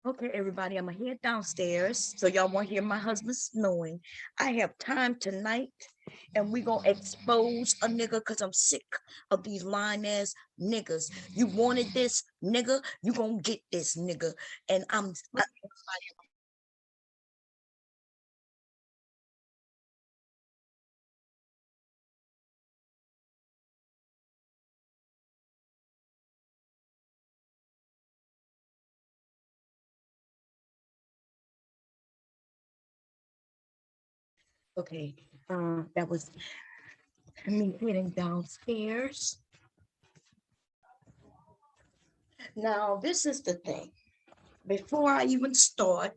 Okay, everybody, I'm gonna head downstairs so y'all won't hear my husband snoring. I have time tonight, and we gonna expose a nigga because I'm sick of these lying ass niggas. You wanted this nigga, you gonna get this nigga. And okay. That was me heading downstairs. Now, this is the thing. Before I even start,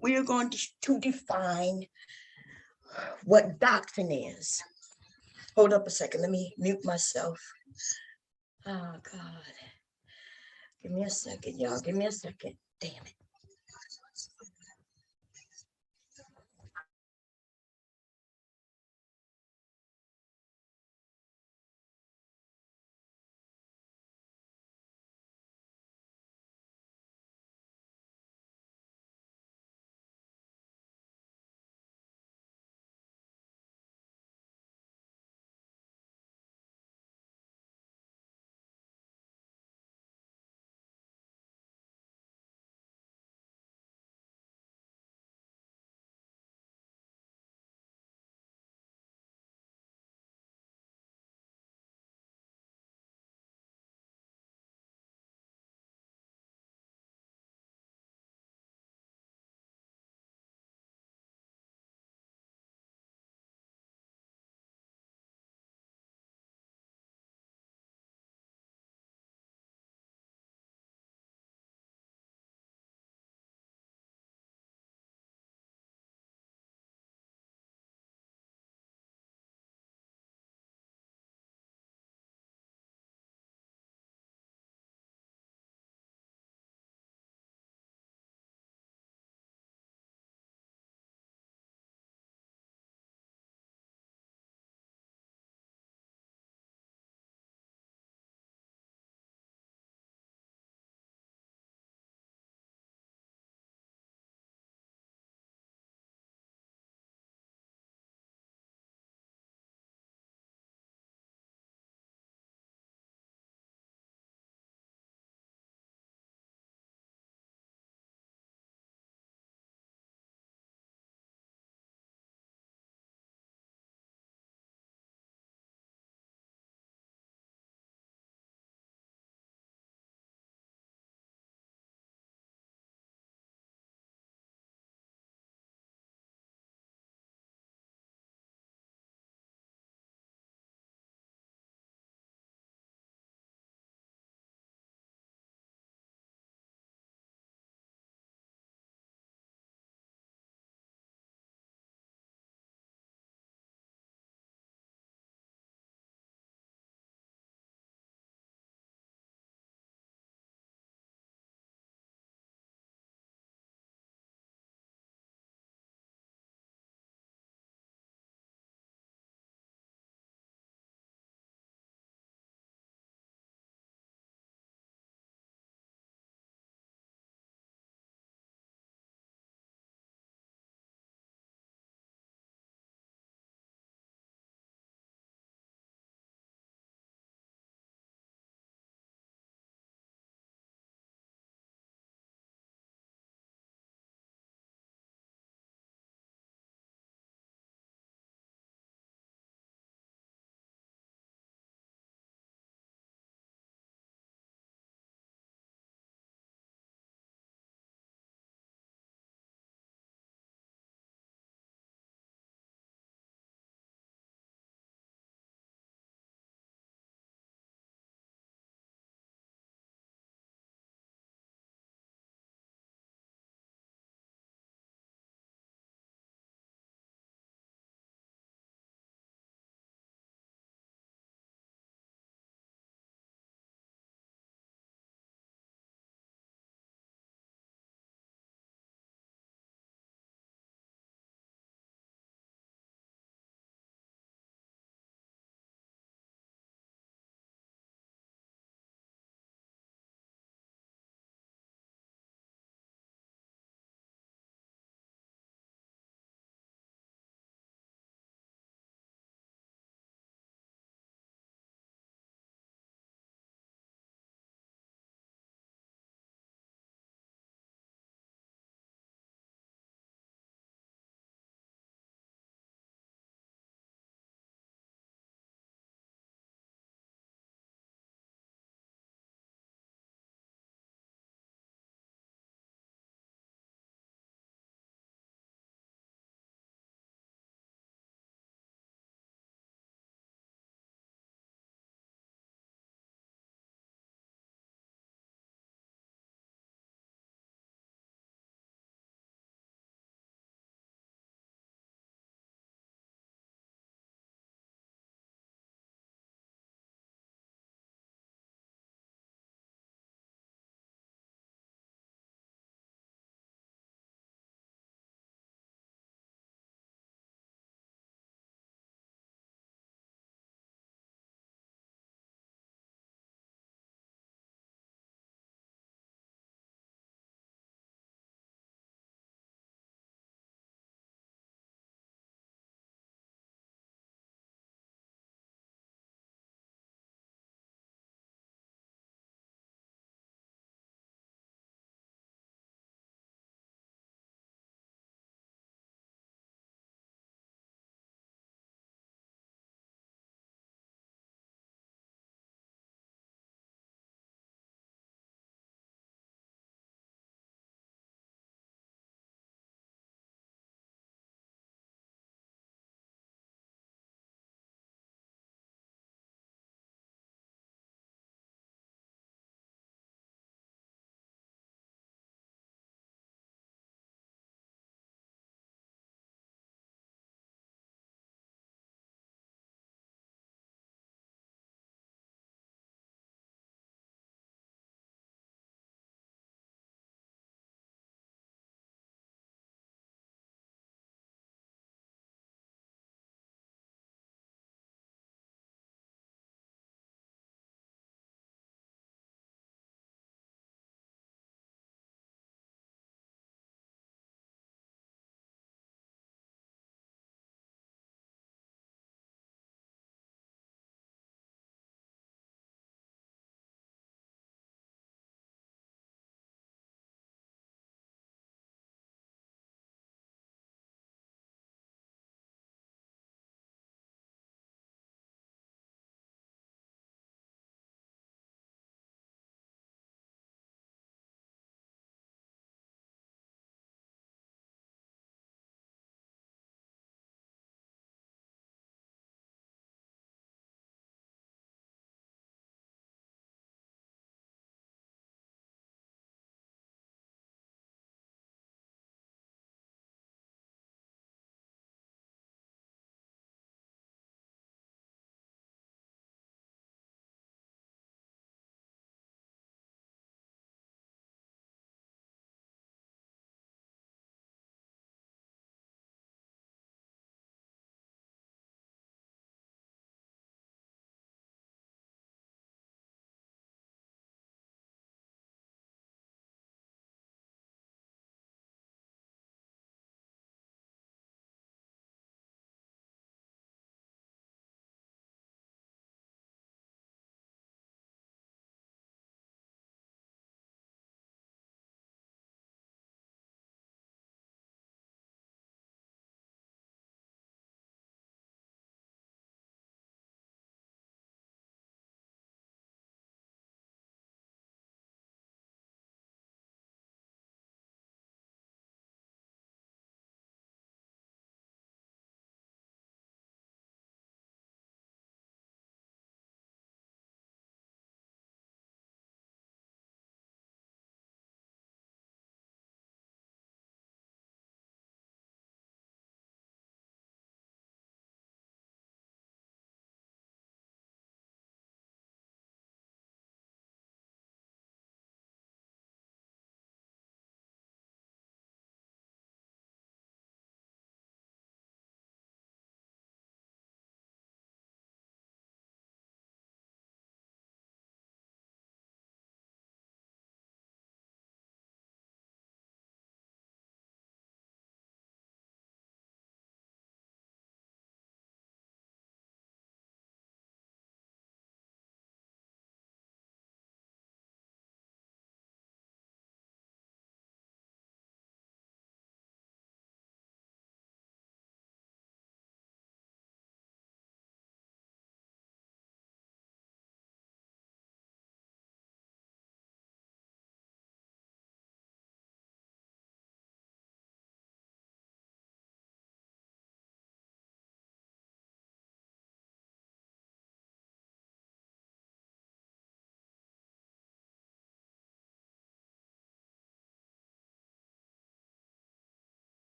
we are going to define what doctrine is. Hold up a second. Let me mute myself. Oh, God. Give me a second, y'all. Give me a second. Damn it.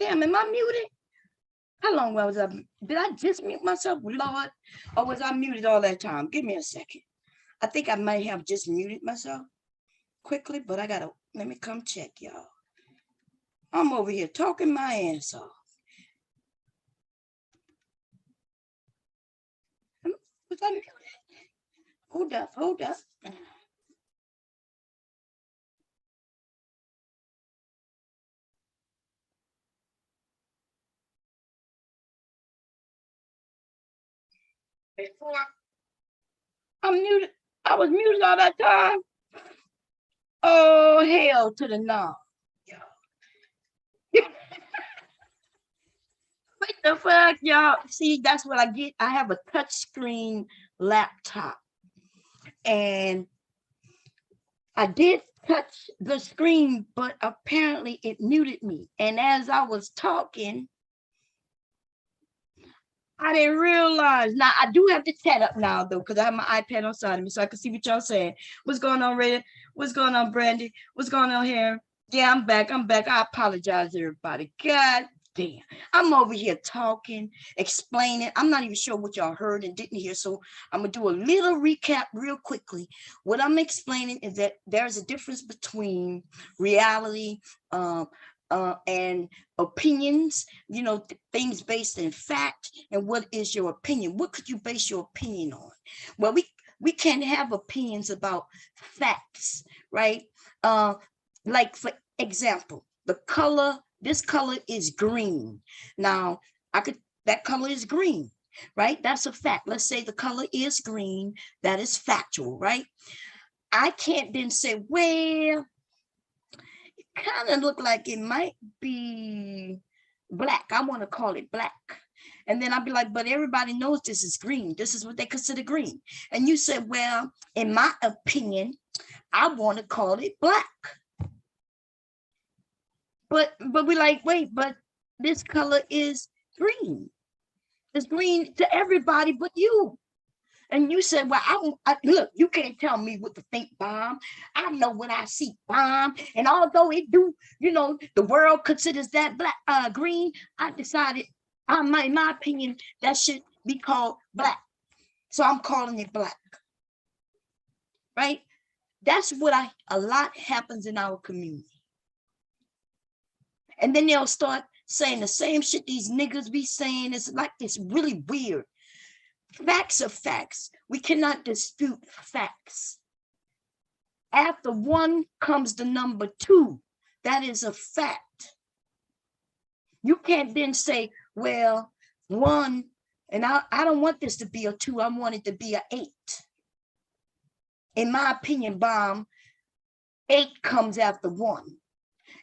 Damn, am I muted? How long was I? Did I just mute myself, Lord? Or was I muted all that time? Give me a second. I think I might have just muted myself quickly, but I gotta, let me come check, y'all. I'm over here talking my ass off. Was I muted? Hold up. Before I'm muted, I was muted all that time. Oh, hell to the no. What the fuck, y'all? See, that's what I get. I have a touchscreen laptop. And I did touch the screen, but apparently it muted me. And as I was talking, I didn't realize. Now, I do have the chat up now, though, because I have my iPad on side of me, so I can see what y'all saying. What's going on, Red? What's going on, Brandy? What's going on here? Yeah, I'm back. I apologize, everybody. God damn. I'm over here talking, explaining. I'm not even sure what y'all heard and didn't hear, so I'm going to do a little recap real quickly. What I'm explaining is that there's a difference between reality and opinions, you know, things based in fact, and what is your opinion? What could you base your opinion on? Well, we can't have opinions about facts, right? Like, for example, this color is green. Now, that color is green, right? That's a fact. Let's say the color is green. That is factual, right? I can't then say, well, kind of look like it might be black. I want to call it black. And then I'll be like, but everybody knows this is green. This is what they consider green. And you said, well, in my opinion, I want to call it black. But we're like, wait, but this color is green. It's green to everybody but you. And you said, well, look, you can't tell me what to think, Bomb. I know what I see, Bomb. And although it do, you know, the world considers that black, green, I decided, in my opinion, that should be called black. So I'm calling it black. Right? That's what a lot happens in our community. And then they'll start saying the same shit these niggas be saying. It's like, it's really weird. Facts are facts. We cannot dispute facts. After one comes the number two. That is a fact. You can't then say, well, one, and I don't want this to be a two. I want it to be an 8. In my opinion, Bomb, 8 comes after 1.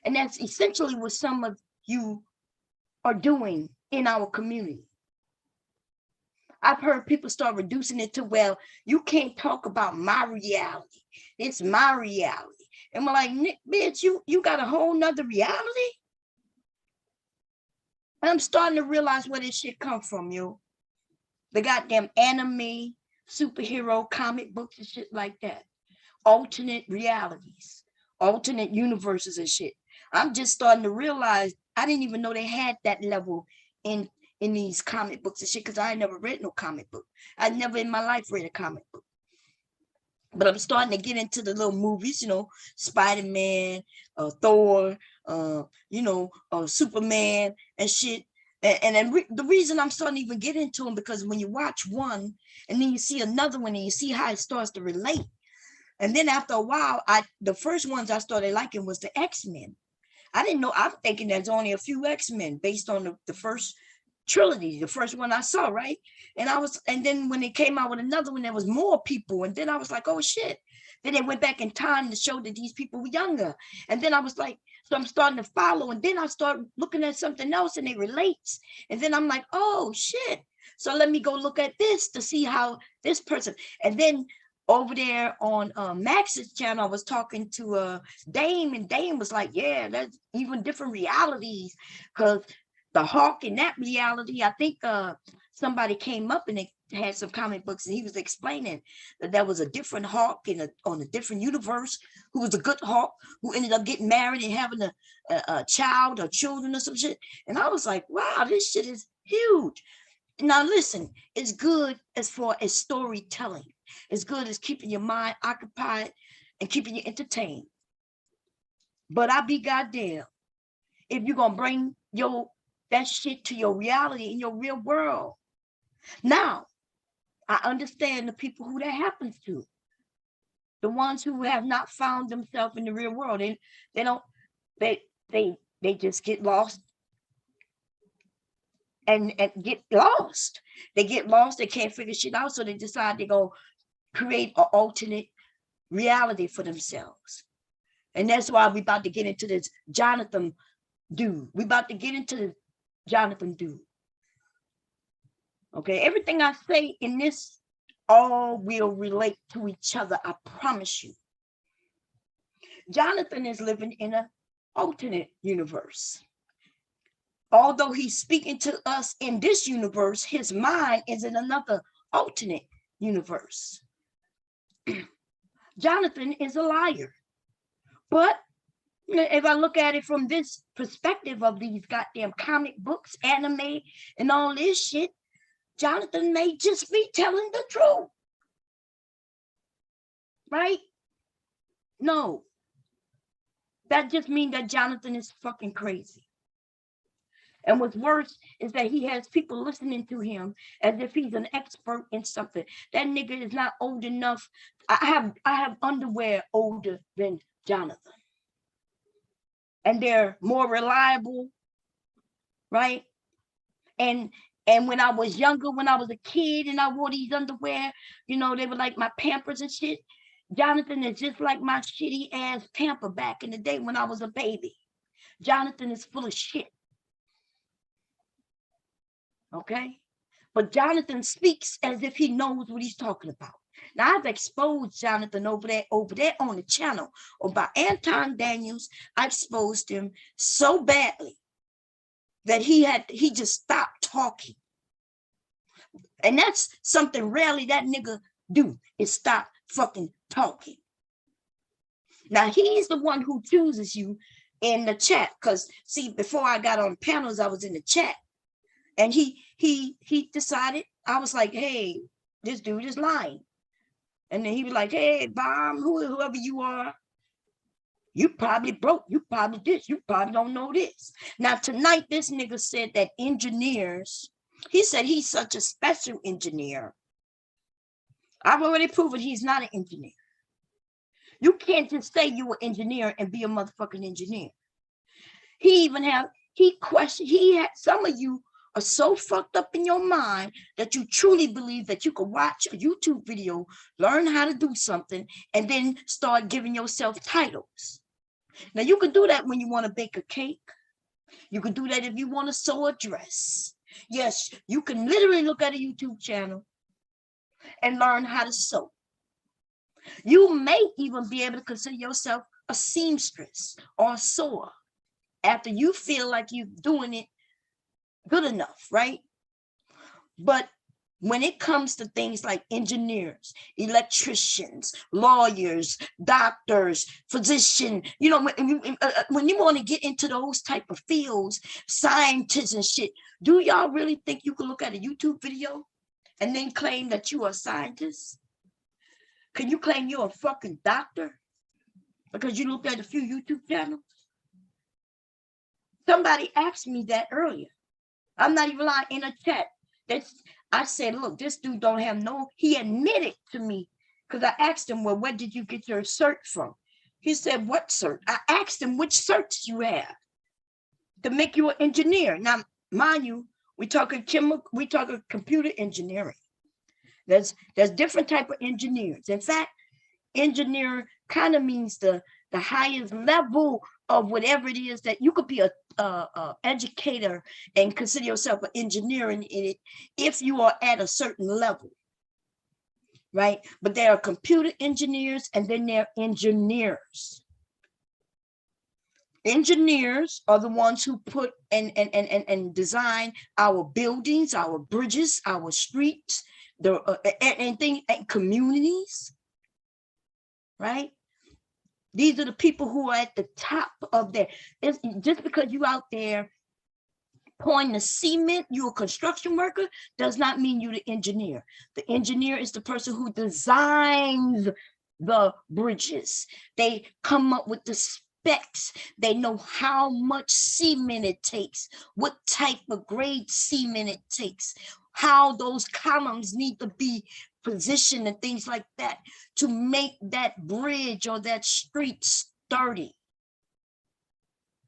And that's essentially what some of you are doing in our community. I've heard people start reducing it to, well, you can't talk about my reality. It's my reality. And we're like, bitch, you got a whole nother reality? And I'm starting to realize where this shit come from, yo. The goddamn anime, superhero, comic books and shit like that. Alternate realities, alternate universes and shit. I'm just starting to realize I didn't even know they had that level in these comic books and shit, because I never read no comic book. I never in my life read a comic book. But I'm starting to get into the little movies, you know, Spider-Man, Thor, you know, Superman and shit. And then the reason I'm starting to even get into them, because when you watch one and then you see another one and you see how it starts to relate. And then after a while, the first ones I started liking was the X-Men. I didn't know, I'm thinking there's only a few X-Men based on the first trilogy, the first one I saw, right? And then when they came out with another one, there was more people. And then I was like, oh shit. Then they went back in time to show that these people were younger. And then I was like, so I'm starting to follow. And then I start looking at something else and it relates. And then I'm like, oh shit. So let me go look at this to see how this person, and then over there on Max's channel, I was talking to Dame, and Dame was like, yeah, there's even different realities, because the Hawk in that reality, I think somebody came up and they had some comic books, and he was explaining that there was a different Hawk on a different universe who was a good Hawk who ended up getting married and having a child or children or some shit. And I was like, wow, this shit is huge. Now listen, it's good as far as storytelling. It's good as keeping your mind occupied and keeping you entertained. But I be goddamn if you're gonna bring that shit to your reality in your real world. Now, I understand the people who that happens to. The ones who have not found themselves in the real world. They just get lost and get lost. They get lost, they can't figure shit out, so they decide to go create an alternate reality for themselves. And that's why we about to get into this Jonathan dude. We about to get into the Jonathan dude. Okay, everything I say in this all will relate to each other, I promise you. Jonathan is living in an alternate universe. Although he's speaking to us in this universe, his mind is in another alternate universe. Jonathan is a liar. But if I look at it from this perspective of these goddamn comic books, anime, and all this shit, Jonathan may just be telling the truth. Right? No. That just means that Jonathan is fucking crazy. And what's worse is that he has people listening to him as if he's an expert in something. That nigga is not old enough. I have underwear older than Jonathan. And they're more reliable, right? And when I was younger, when I was a kid and I wore these underwear, they were like my Pampers and shit. Jonathan is just like my shitty ass Pamper back in the day when I was a baby. Jonathan is full of shit. Okay? But Jonathan speaks as if he knows what he's talking about. Now, I've exposed Jonathan over there on the channel about Anton Daniels. I exposed him so badly that he just stopped talking. And that's something rarely that nigga do, is stop fucking talking. Now, he's the one who chooses you in the chat. Because, see, before I got on panels, I was in the chat. And he decided, I was like, hey, this dude is lying. And then he was like, hey, Bomb, whoever you are, you probably broke, you probably this, you probably don't know this. Now, tonight, this nigga said that engineers, he said he's such a special engineer. I've already proven he's not an engineer. You can't just say you're an engineer and be a motherfucking engineer. Some of you are so fucked up in your mind that you truly believe that you can watch a YouTube video, learn how to do something, and then start giving yourself titles. Now, you can do that when you want to bake a cake. You can do that if you want to sew a dress. Yes, you can literally look at a YouTube channel and learn how to sew. You may even be able to consider yourself a seamstress or a sewer after you feel like you're doing it good enough, right? But when it comes to things like engineers, electricians, lawyers, doctors, physicians, when you want to get into those type of fields, scientists and shit, do y'all really think you can look at a YouTube video and then claim that you are a scientist? Can you claim you're a fucking doctor because you looked at a few YouTube channels? Somebody asked me that earlier. I'm not even lying, in a chat. I said, look, this dude don't have he admitted to me, because I asked him, well, where did you get your cert from? He said, what cert? I asked him which certs you have to make you an engineer. Now, mind you, we talking computer engineering. There's different type of engineers. In fact, engineer kind of means the highest level of whatever it is that you could be a educator and consider yourself an engineer in it if you are at a certain level, right? But there are computer engineers and then there are engineers. Engineers are the ones who put and design our buildings, our bridges, our streets, and communities, right? These are the people who are at the top of there. Just because you out there pouring the cement, you're a construction worker, does not mean you're the engineer. The engineer is the person who designs the bridges. They come up with the specs. They know how much cement it takes, what type of grade cement it takes, how those columns need to be positioned and things like that to make that bridge or that street sturdy.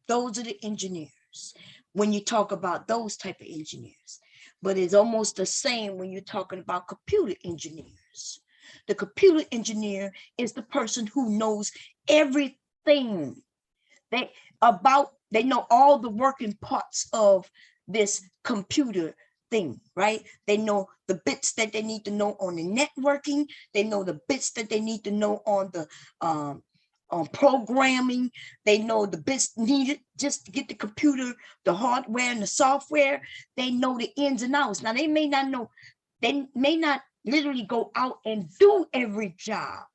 Those are the engineers when you talk about those type of engineers. But it's almost the same when you're talking about computer engineers. The computer engineer is the person who knows everything they know all the working parts of this computer thing, right? They know the bits that they need to know on the networking. They know the bits that they need to know on the on programming. They know the bits needed just to get the computer, the hardware and the software. They know the ins and outs. Now they may not know, they may not literally go out and do every job,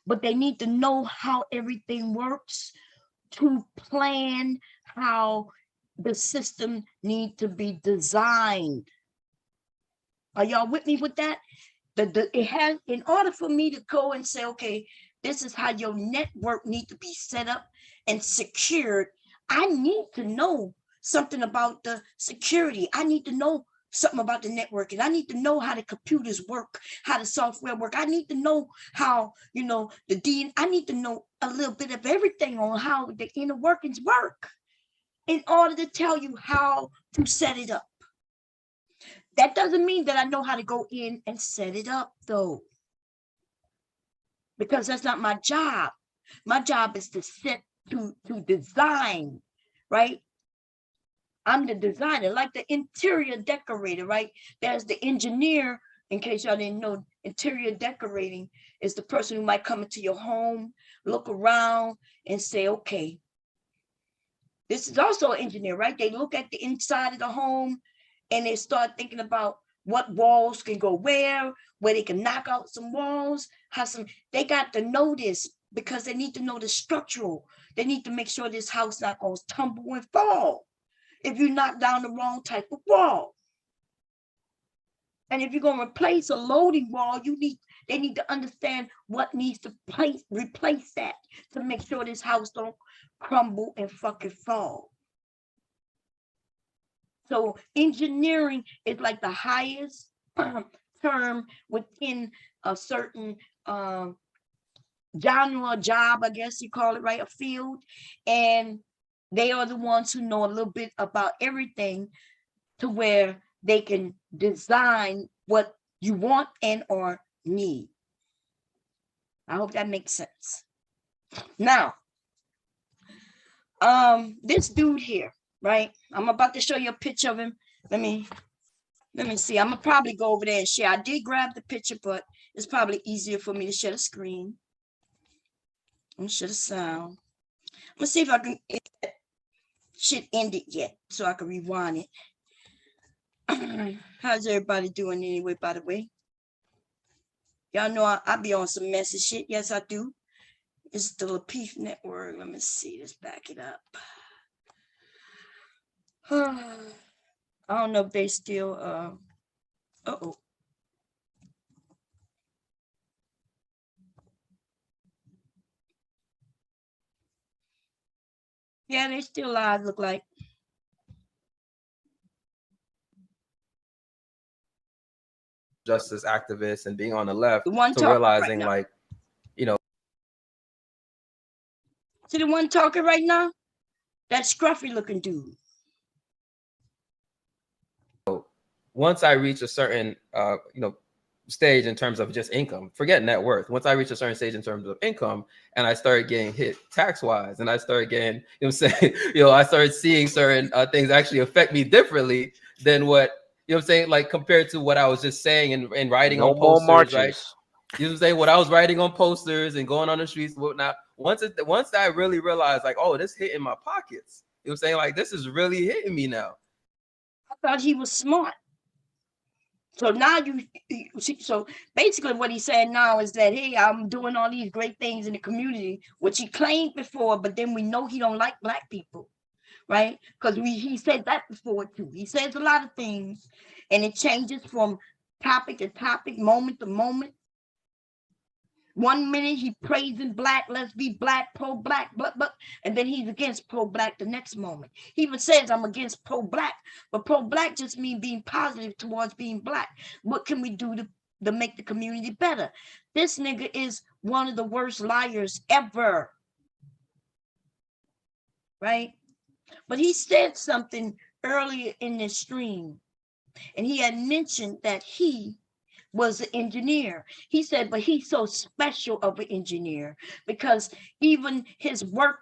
but they need to know how everything works to plan how the system need to be designed. Are y'all with me with that? It has, in order for me to go and say, okay, this is how your network need to be set up and secured, I need to know something about the security. I need to know something about the networking. I need to know how the computers work, how the software work. I need to know how, you know, I need to know a little bit of everything on how the inner workings work in order to tell you how to set it up. That doesn't mean that I know how to go in and set it up though, because that's not my job. My job is to design, right? I'm the designer, like the interior decorator, right? There's the engineer, in case y'all didn't know, interior decorating is the person who might come into your home, look around and say, okay, this is also an engineer, right? They look at the inside of the home and they start thinking about what walls can go where they can knock out some walls, they got to know this because they need to know the structural. They need to make sure this house not going to tumble and fall if you knock down the wrong type of wall. And if you're going to replace a loading wall, they need to understand what needs to replace that to make sure this house don't crumble and fucking fall. So engineering is like the highest term within a certain genre, job, I guess you call it, right? A field. And they are the ones who know a little bit about everything to where they can design what you want and or need. I hope that makes sense. Now, this dude here, right? I'm about to show you a picture of him. Let me see. I'm gonna probably go over there and share. I did grab the picture, but it's probably easier for me to share the screen. I'm gonna share the sound. I'm gonna see if I can get that shit ended yet so I can rewind it. How's everybody doing anyway, by the way? Y'all know I be on some messy shit. Yes, I do. It's the LaPeef network. Let me see. Let's back it up. I don't know if they still uh-oh. Yeah, they still live, look like. Justice activists and being on the left to realizing right like, you know. See the one talking right now? That scruffy looking dude. Once I reach a certain, stage in terms of just income, forget net worth. Once I reach a certain stage in terms of income and I started getting hit tax wise and I started getting, I started seeing certain things actually affect me differently than what, like compared to what I was just saying and writing on posters, right? You know what I'm saying? What I was writing on posters and going on the streets, whatnot once I really realized, like, oh, this hit in my pockets. You know what I'm saying? Like, this is really hitting me now. I thought he was smart. So now you see, so basically what he's saying now is that, hey, I'm doing all these great things in the community, which he claimed before, but then we know he don't like Black people, right? Because he said that before too. He says a lot of things, and it changes from topic to topic, moment to moment. 1 minute he praising Black, let's be Black, pro-Black, but, and then he's against pro-Black the next moment. He even says, I'm against pro-Black, but pro-Black just means being positive towards being Black. What can we do to make the community better? This nigga is one of the worst liars ever, right? But he said something earlier in this stream, and he had mentioned that he was an engineer. He said, but he's so special of an engineer because even his work,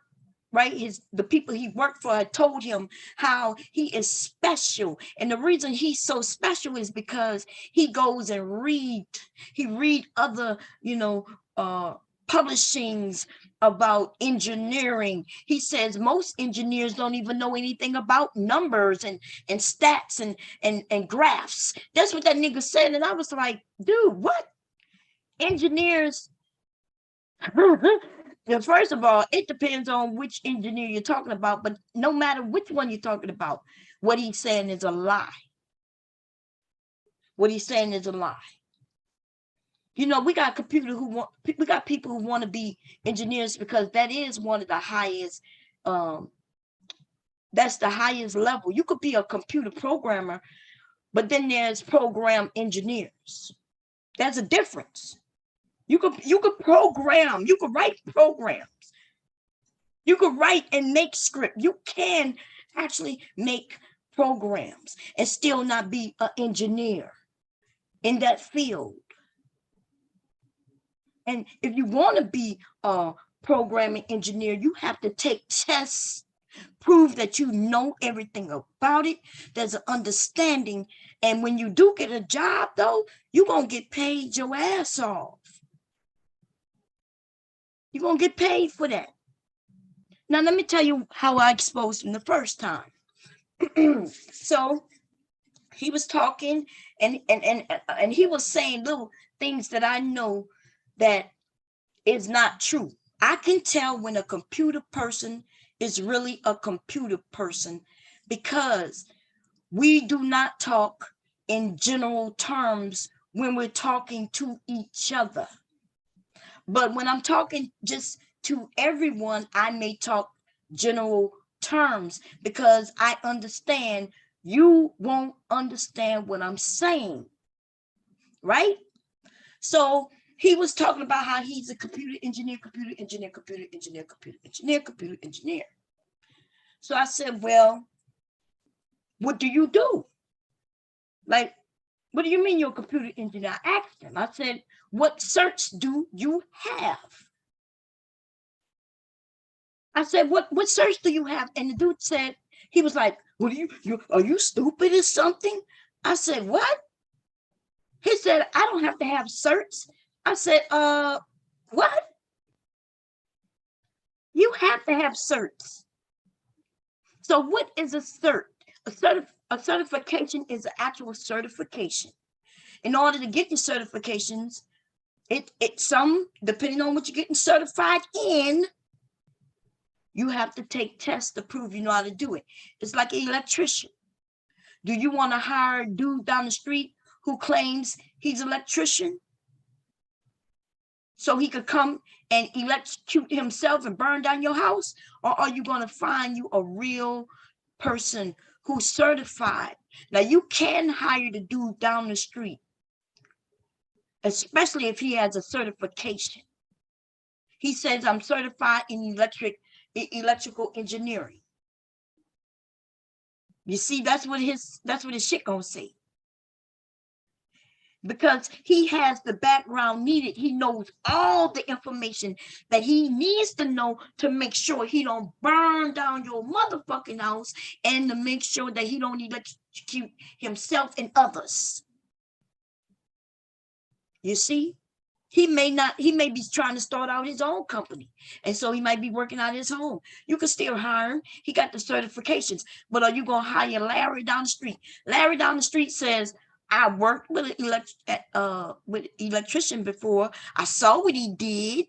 right, the people he worked for had told him how he is special. And the reason he's so special is because he goes and read other, publishings about engineering. He says most engineers don't even know anything about numbers and stats and graphs. That's what that nigga said. And I was like, dude, what? Engineers? First of all, it depends on which engineer you're talking about, but no matter which one you're talking about, what he's saying is a lie. What he's saying is a lie. We got people who want to be engineers because that is one of the highest, that's the highest level. You could be a computer programmer, but then there's program engineers. There's a difference. You could program, you could write programs. You could write and make script. You can actually make programs and still not be an engineer in that field. And if you want to be a programming engineer, you have to take tests, prove that you know everything about it. There's an understanding. And when you do get a job, though, you're going to get paid your ass off. You're going to get paid for that. Now, let me tell you how I exposed him the first time. So he was talking and he was saying little things that I know that is not true. I can tell when a computer person is really a computer person because we do not talk in general terms when we're talking to each other. But when I'm talking just to everyone, I may talk general terms because I understand you won't understand what I'm saying, right? So he was talking about how he's a computer engineer. So I said, well, what do you do? Like, what do you mean you're a computer engineer? I asked him. I said, what certs do you have? I said, what certs do you have? And the dude said, he was like, what are you stupid or something? I said, what? He said, I don't have to have certs. I said, what? You have to have certs. So what is a cert? A certification is an actual certification. In order to get the certifications, depending on what you're getting certified in, you have to take tests to prove you know how to do it. It's like an electrician. Do you want to hire a dude down the street who claims he's an electrician so he could come and electrocute himself and burn down your house? Or are you going to find you a real person who's certified? Now, you can hire the dude down the street, especially if he has a certification. He says, I'm certified in electrical engineering. You see, that's what his shit gonna say. Because he has the background needed. He knows all the information that he needs to know to make sure he don't burn down your motherfucking house and to make sure that he don't electrocute himself and others. You see? He may be trying to start out his own company. And so he might be working out of his home. You can still hire him. He got the certifications. But are you going to hire Larry down the street? Larry down the street says, I worked with an electrician before. I saw what he did.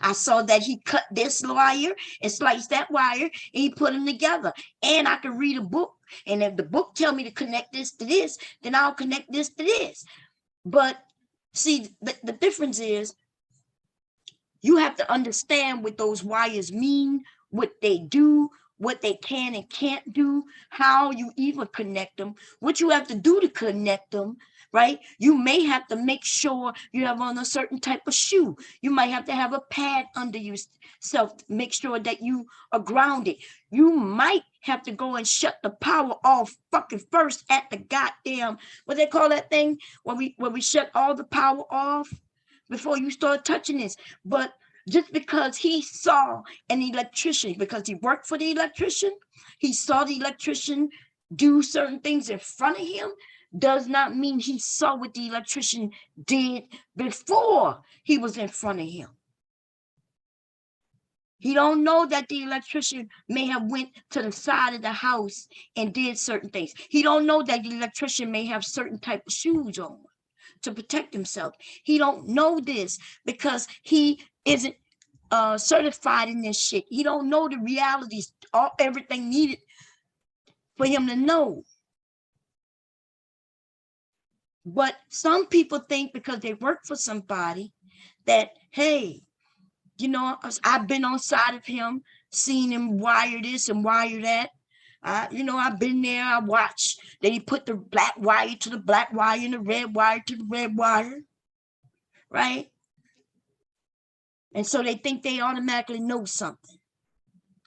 I saw that he cut this wire and sliced that wire and he put them together. And I can read a book. And if the book tell me to connect this to this, then I'll connect this to this. But see, the difference is you have to understand what those wires mean, what they do, what they can and can't do, how you even connect them, what you have to do to connect them, right? You may have to make sure you have on a certain type of shoe. You might have to have a pad under yourself to make sure that you are grounded. You might have to go and shut the power off fucking first at the goddamn, what they call that thing, when we shut all the power off before you start touching this. But just because he saw an electrician, because he worked for the electrician, he saw the electrician do certain things in front of him, does not mean he saw what the electrician did before he was in front of him. He don't know that the electrician may have went to the side of the house and did certain things. He don't know that the electrician may have certain type of shoes on to protect himself. He don't know this because he isn't certified in this shit. He don't know the realities, everything needed for him to know. But some people think because they work for somebody that, hey, you know, I've been on side of him, seen him wire this and wire that. You know, I've been there, I watched that he put the black wire to the black wire and the red wire to the red wire, right? And so they think they automatically know something.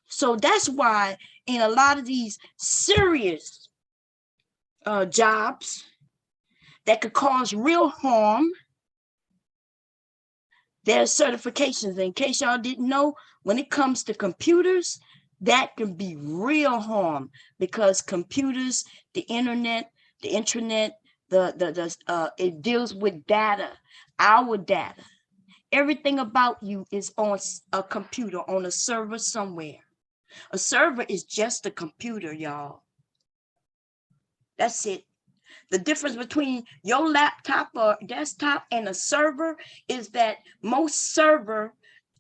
So that's why in a lot of these serious jobs that could cause real harm, there's certifications. In case y'all didn't know, when it comes to computers, that can be real harm because computers, the internet, it deals with data, our data. Everything about you is on a computer, on a server somewhere. A server is just a computer, y'all. That's it. The difference between your laptop or desktop and a server is that most server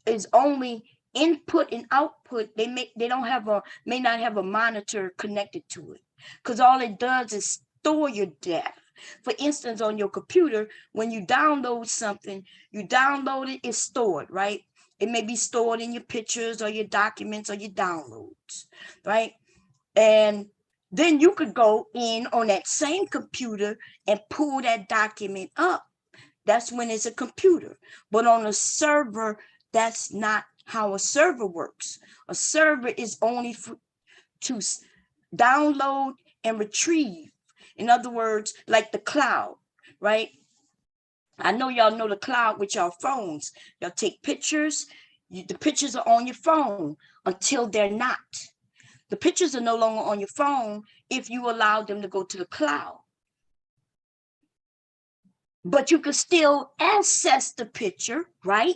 is only input and output. They may not have a monitor connected to it because all it does is store your data. For instance, on your computer, when you download something, you download it, it's stored, right? It may be stored in your pictures or your documents or your downloads, right? And then you could go in on that same computer and pull that document up. That's when it's a computer. But on a server, that's not how a server works. A server is only to download and retrieve. In other words, like the cloud, right? I know y'all know the cloud with your phones. Y'all take pictures. The pictures are on your phone until they're not. The pictures are no longer on your phone if you allow them to go to the cloud. But you can still access the picture, right?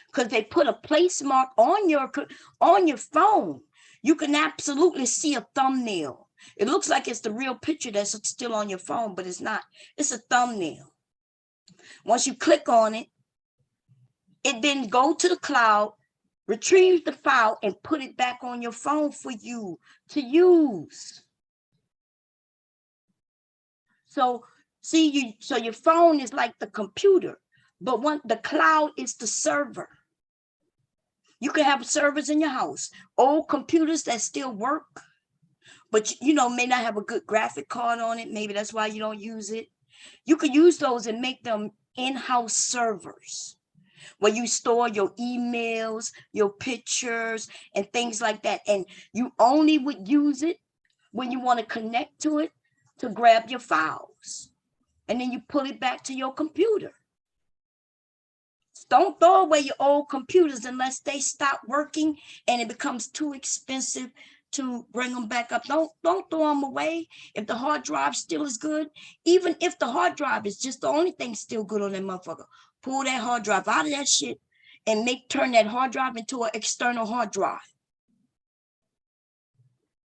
Because they put a place mark on your phone. You can absolutely see a thumbnail. It looks like it's the real picture that's still on your phone, but it's not. It's a thumbnail. Once you click on it, it then go to the cloud, retrieve the file, and put it back on your phone for you to use. So so your phone is like the computer, but the cloud is the server. You can have servers in your house, old computers that still work, but may not have a good graphic card on it. Maybe that's why you don't use it. You could use those and make them in-house servers where you store your emails, your pictures, and things like that. And you only would use it when you want to connect to it to grab your files. And then you pull it back to your computer. Don't throw away your old computers unless they stop working and it becomes too expensive to bring them back up. Don't throw them away. If the hard drive still is good, even if the hard drive is just the only thing still good on that motherfucker, pull that hard drive out of that shit and turn that hard drive into an external hard drive.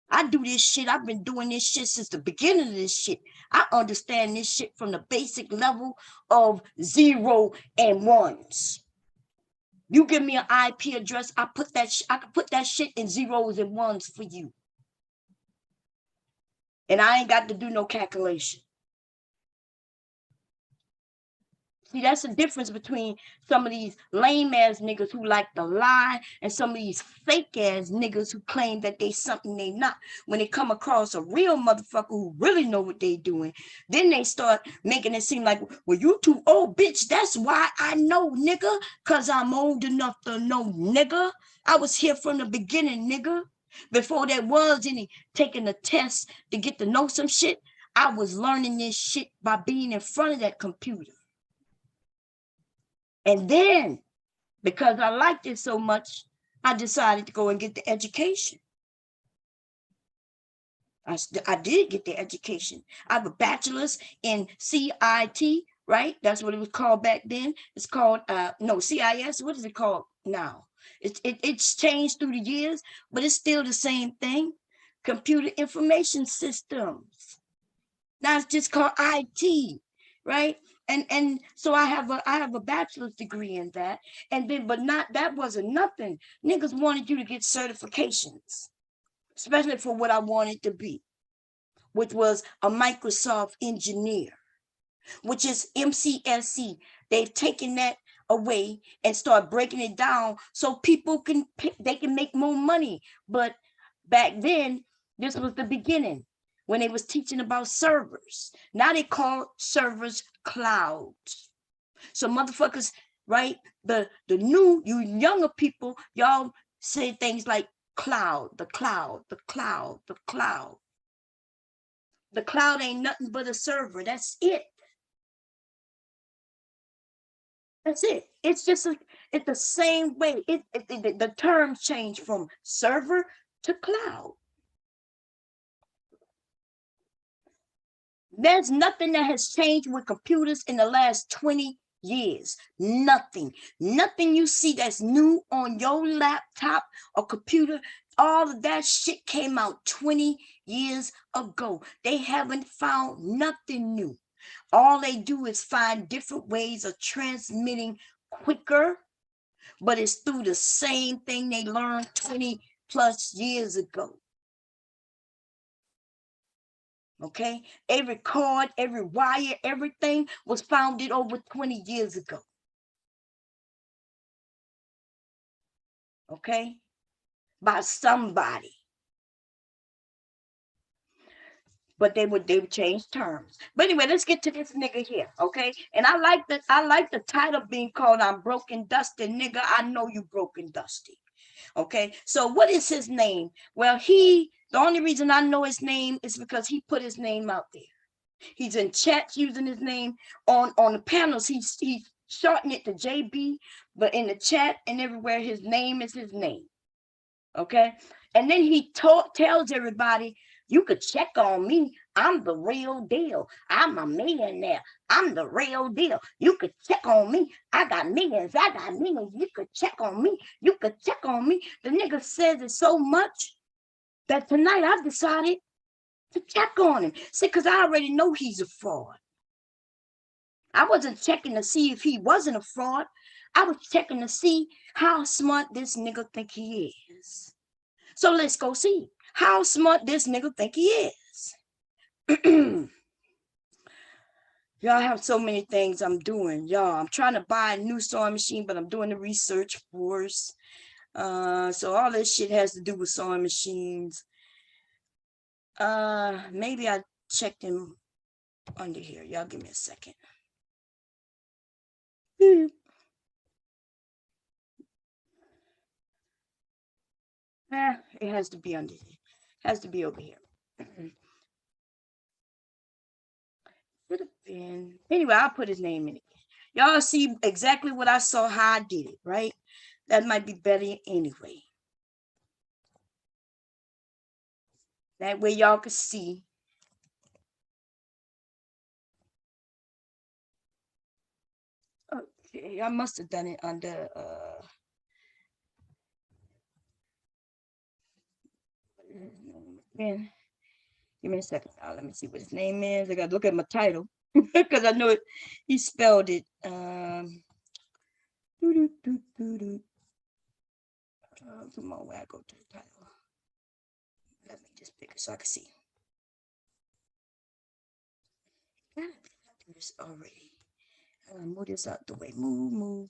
I do this shit. I've been doing this shit since the beginning of this shit. I understand this shit from the basic level of 0 and 1s. You give me an IP address, I can put that shit in 0s and 1s for you. And I ain't got to do no calculation. See, that's the difference between some of these lame ass niggas who like to lie and some of these fake ass niggas who claim that they something they not. When they come across a real motherfucker who really know what they doing, then they start making it seem like, well, you too old, bitch. That's why I know, nigga, because I'm old enough to know, nigga. I was here from the beginning, nigga. Before there was any taking a test to get to know some shit, I was learning this shit by being in front of that computer. And then, because I liked it so much, I decided to go and get the education. I did get the education. I have a bachelor's in CIT, right? That's what it was called back then. It's called, no, CIS. What is it called now? It's changed through the years, but it's still the same thing. Computer information systems. Now it's just called IT, right? And so I have a bachelor's degree in that, and then that wasn't nothing. Niggas wanted you to get certifications, especially for what I wanted to be, which was a Microsoft engineer, which is MCSE. They've taken that away and start breaking it down so people can make more money. But back then, this was the beginning, when they was teaching about servers. Now they call servers clouds. So motherfuckers, right? The new, you younger people, y'all say things like cloud, the cloud, the cloud, the cloud. The cloud ain't nothing but a server. That's it. That's it. It's just it's the same way. The terms change from server to cloud. There's nothing that has changed with computers in the last 20 years. Nothing. Nothing you see that's new on your laptop or computer, all of that shit came out 20 years ago. They haven't found nothing new. All they do is find different ways of transmitting quicker, but it's through the same thing they learned 20 plus years ago. Okay, every cord, every wire, everything was founded over 20 years ago. Okay, by somebody. But they would change terms. But anyway, let's get to this nigga here, okay? And I like the title being called "I'm Broken Dusty," nigga. I know you broken dusty. Okay, so what is his name? Well, the only reason I know his name is because he put his name out there. He's in chats using his name. On the panels, he's shortening it to JB, but in the chat and everywhere, his name is his name. Okay, and then he tells everybody, you could check on me. I'm the real deal. I'm a millionaire. I'm the real deal. You could check on me. I got millions. I got millions. You could check on me. You could check on me. The nigga says it so much that tonight I've decided to check on him. See, because I already know he's a fraud. I wasn't checking to see if he wasn't a fraud. I was checking to see how smart this nigga think he is. So let's go see how smart this nigga think he is. Y'all, have so many things I'm doing. Y'all, I'm trying to buy a new sewing machine, but I'm doing the research first. So all this shit has to do with sewing machines. Maybe I checked him under here. Y'all give me a second. It has to be under here. It has to be over here. Should have been. Anyway, I'll put his name in it. Y'all see exactly what I saw, how I did it, right? That might be better anyway. That way y'all can see. Okay, I must have done it under man. Give me a second. Let me see what his name is. I gotta look at my title because I know it. He spelled it. Come on, where I go to the title. Let me just pick it so I can see. I do this already. I'm gonna move this out the way. Move.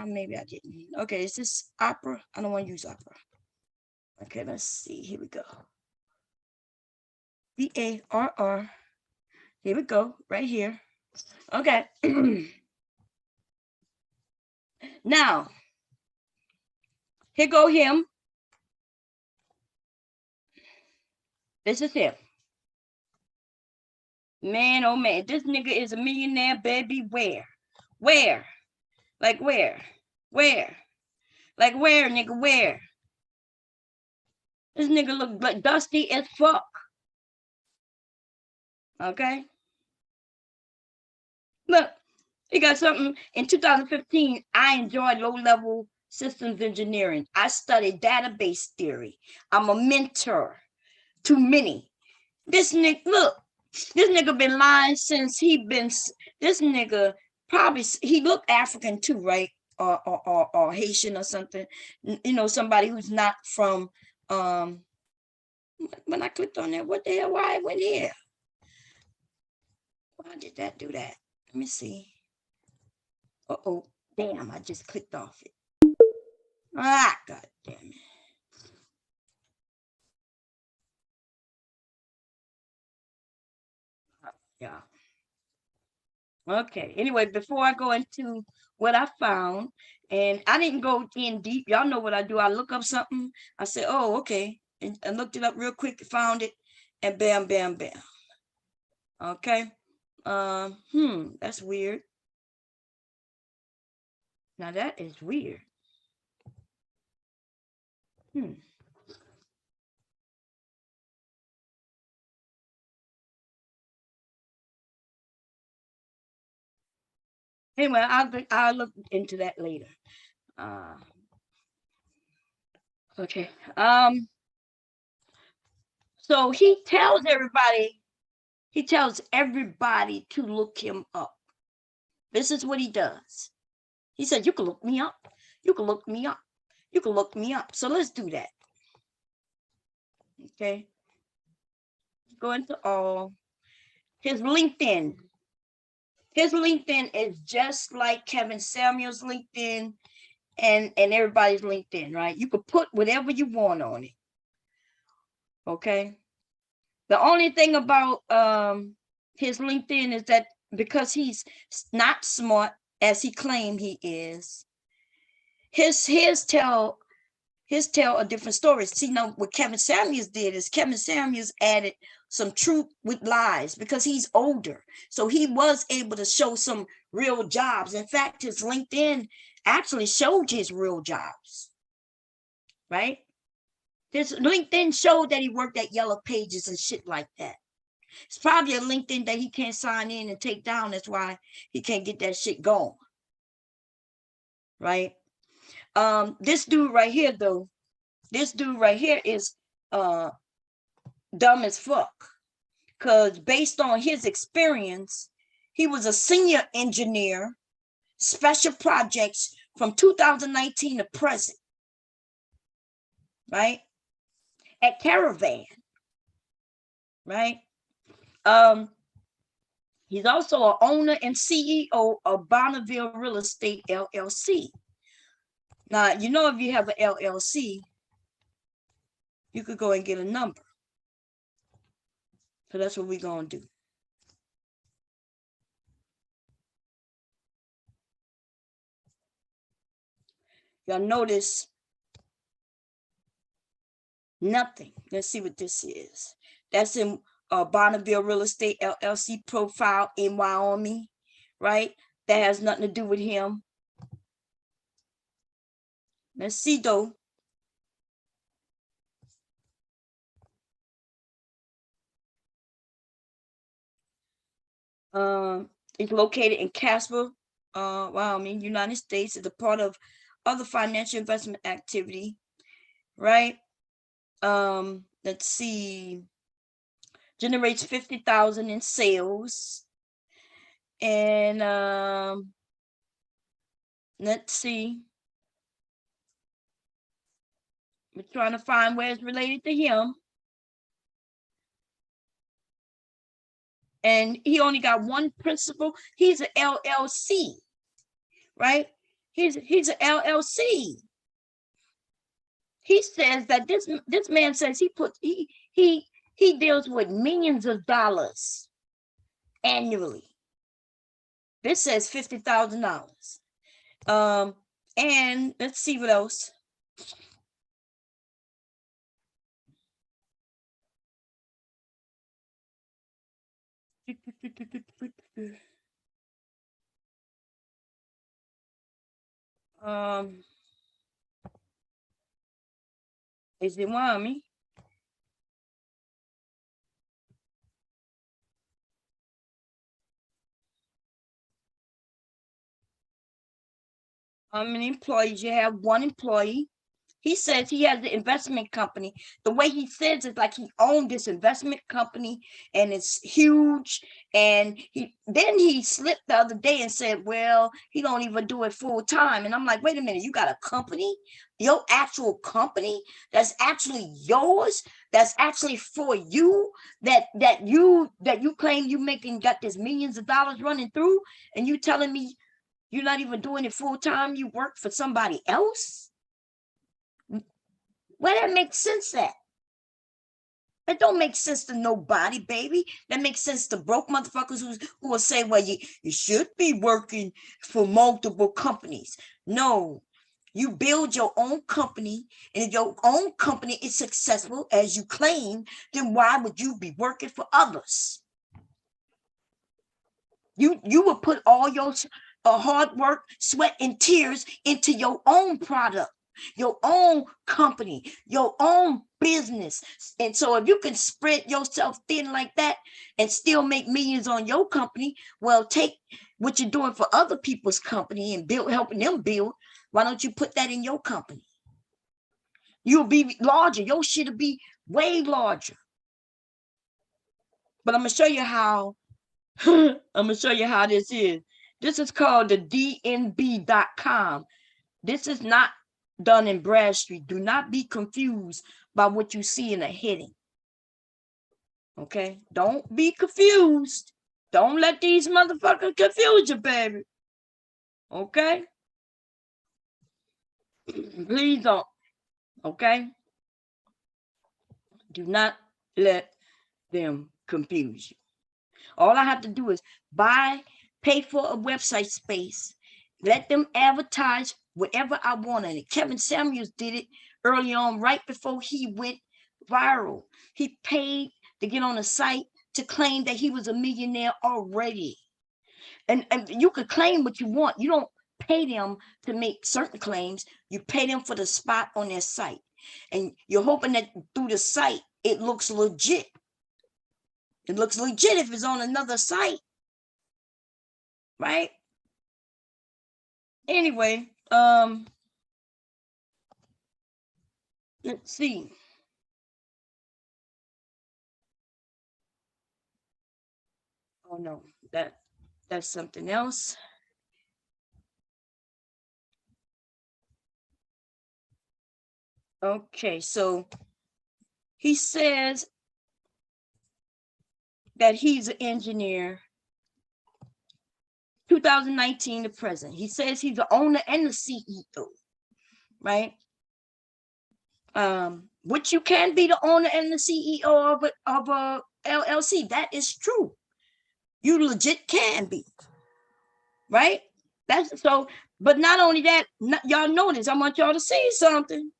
Maybe I didn't. Okay, is this opera? I don't want to use opera. Okay, let's see. Here we go. Barr. Here we go, right here. Okay. Now, here go him. This is him. Man, oh man, this nigga is a millionaire, baby. Where? Like where? Like where, nigga, where? This nigga look like dusty as fuck. Okay? Look, he got something. In 2015, I enjoyed low-level systems engineering. I studied database theory. I'm a mentor to many. This nigga, look, this nigga been lying since this nigga probably, he looked African too, right? Or Haitian or something. You know, somebody who's not from, when I clicked on that, what the hell, why I went here? Why did that do that? Let me see. Uh-oh, damn, I just clicked off it. Ah, god damn it. Yeah. Okay, anyway, before I go into what I found, and I didn't go in deep. Y'all know what I do. I look up something. I say, oh, okay. And I looked it up real quick, found it, and bam, bam, bam. Okay. That's weird. Now that is weird. Anyway, I'll look into that later. Okay. So he tells everybody to look him up. This is what he does. He said, you can look me up. You can look me up. You can look me up. So let's do that. Okay. Go into all. His LinkedIn. His LinkedIn is just like Kevin Samuel's LinkedIn and everybody's LinkedIn, right? You could put whatever you want on it. Okay. The only thing about his LinkedIn is that because he's not smart as he claimed he is, his tell a different story. See, now what Kevin Samuels did is Kevin Samuels added some truth with lies because he's older. So he was able to show some real jobs. In fact, his LinkedIn actually showed his real jobs, right? His LinkedIn showed that he worked at Yellow Pages and shit like that. It's probably a LinkedIn that he can't sign in and take down. That's why he can't get that shit going, right? This dude right here, though, this dude right here is dumb as fuck, because based on his experience, he was a senior engineer, special projects from 2019 to present, right? At Caravan, right? He's also an owner and CEO of Barronville Real Estate LLC. Now, you know, if you have an LLC, you could go and get a number. So that's what we're going to do. Y'all notice nothing. Let's see what this is. That's in Barronville Real Estate LLC profile in Wyoming, right? That has nothing to do with him. Let's see though. It's located in Casper, Wyoming, United States. It's a part of other financial investment activity, right? Let's see. Generates 50,000 in sales. And let's see. We're trying to find where it's related to him. And he only got one principal. He's an LLC, right? He's an LLC. He says that this man says he deals with millions of dollars annually. This says $50,000. And let's see what else. Is it Wyoming? How many employees? You have one employee. He says he has an investment company. The way he says it, like he owned this investment company and it's huge. And he slipped the other day and said, well, he don't even do it full time. And I'm like, wait a minute, you got a company, your actual company that's actually yours, that's actually for you, that you claim you got this millions of dollars running through, and you telling me you're not even doing it full time, you work for somebody else? Where that makes sense at? That don't make sense to nobody, baby. That makes sense to broke motherfuckers who will say, well, you should be working for multiple companies. No, you build your own company, and if your own company is successful as you claim, then why would you be working for others? You would put all your hard work, sweat, and tears into your own product, your own company, your own business. And so if you can spread yourself thin like that and still make millions on your company, well, take what you're doing for other people's company and helping them build. Why don't you put that in your company? You'll be larger. Your shit will be way larger. But I'm gonna show you how. I'm gonna show you how this is. This is called the DNB.com. This is not Dun & Bradstreet. Do not be confused by what you see in a heading. Okay? Don't be confused. Don't let these motherfuckers confuse you, baby. Okay? Please don't. Okay? Do not let them confuse you. All I have to do is pay for a website space, let them advertise whatever I want in it. Kevin Samuels did it early on, right before he went viral. He paid to get on a site to claim that he was a millionaire already. And you could claim what you want. You don't pay them to make certain claims. You pay them for the spot on their site. And you're hoping that through the site, it looks legit. It looks legit if it's on another site. Right? Anyway, let's see. Oh no, that's something else. Okay, so he says that he's an engineer. 2019 to present. He says he's the owner and the CEO, right? Which you can be the owner and the CEO of a LLC. That is true. You legit can be, right? That's so. But not only that, y'all notice. I want y'all to see something.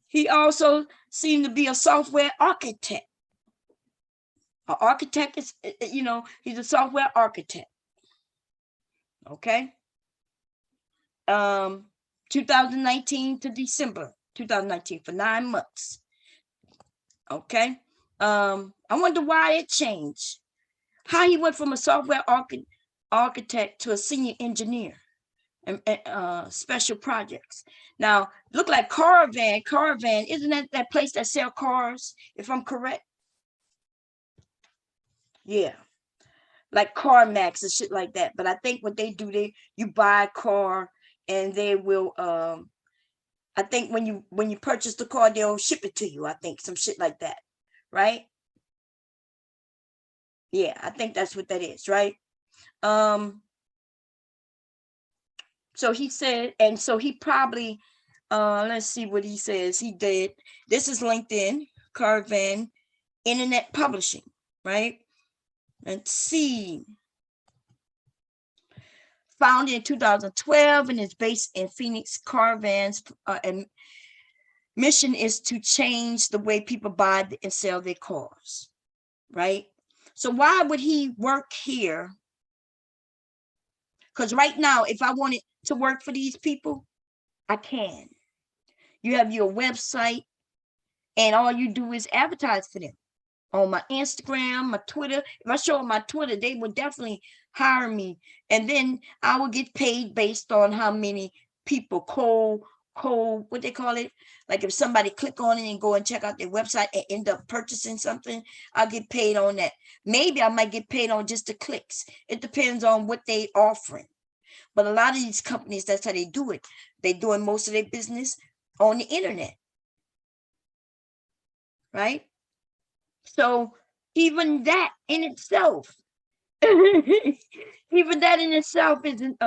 He also seemed to be a software architect. An architect is, he's a software architect. Okay. 2019 to December 2019 for 9 months. Okay. I wonder why it changed. How he went from a software architect to a senior engineer and special projects. Now, look like Caravan. Caravan, isn't that place that sell cars, if I'm correct? Yeah. Like CarMax and shit like that. But I think what they do, you buy a car and they will I think when you purchase the car, they'll ship it to you. I think some shit like that, right? Yeah, I think that's what that is, right? So he said, and so he probably, let's see what he says. He did. This is LinkedIn, Caravan, internet publishing, right? Let's see. Founded in 2012 and is based in Phoenix. Caravan's and mission is to change the way people buy and sell their cars, right? So why would he work here? Because right now, if I wanted to work for these people, I can. You have your website, and all you do is advertise for them on my Instagram, my Twitter. If I show them my Twitter, they would definitely hire me, and then I will get paid based on how many people cold, what they call it. Like if somebody click on it and go and check out their website and end up purchasing something, I'll get paid on that. Maybe I might get paid on just the clicks. It depends on what they offering. But a lot of these companies, that's how they do it. They're doing most of their business on the internet, right? So even that in itself, even that in itself isn't.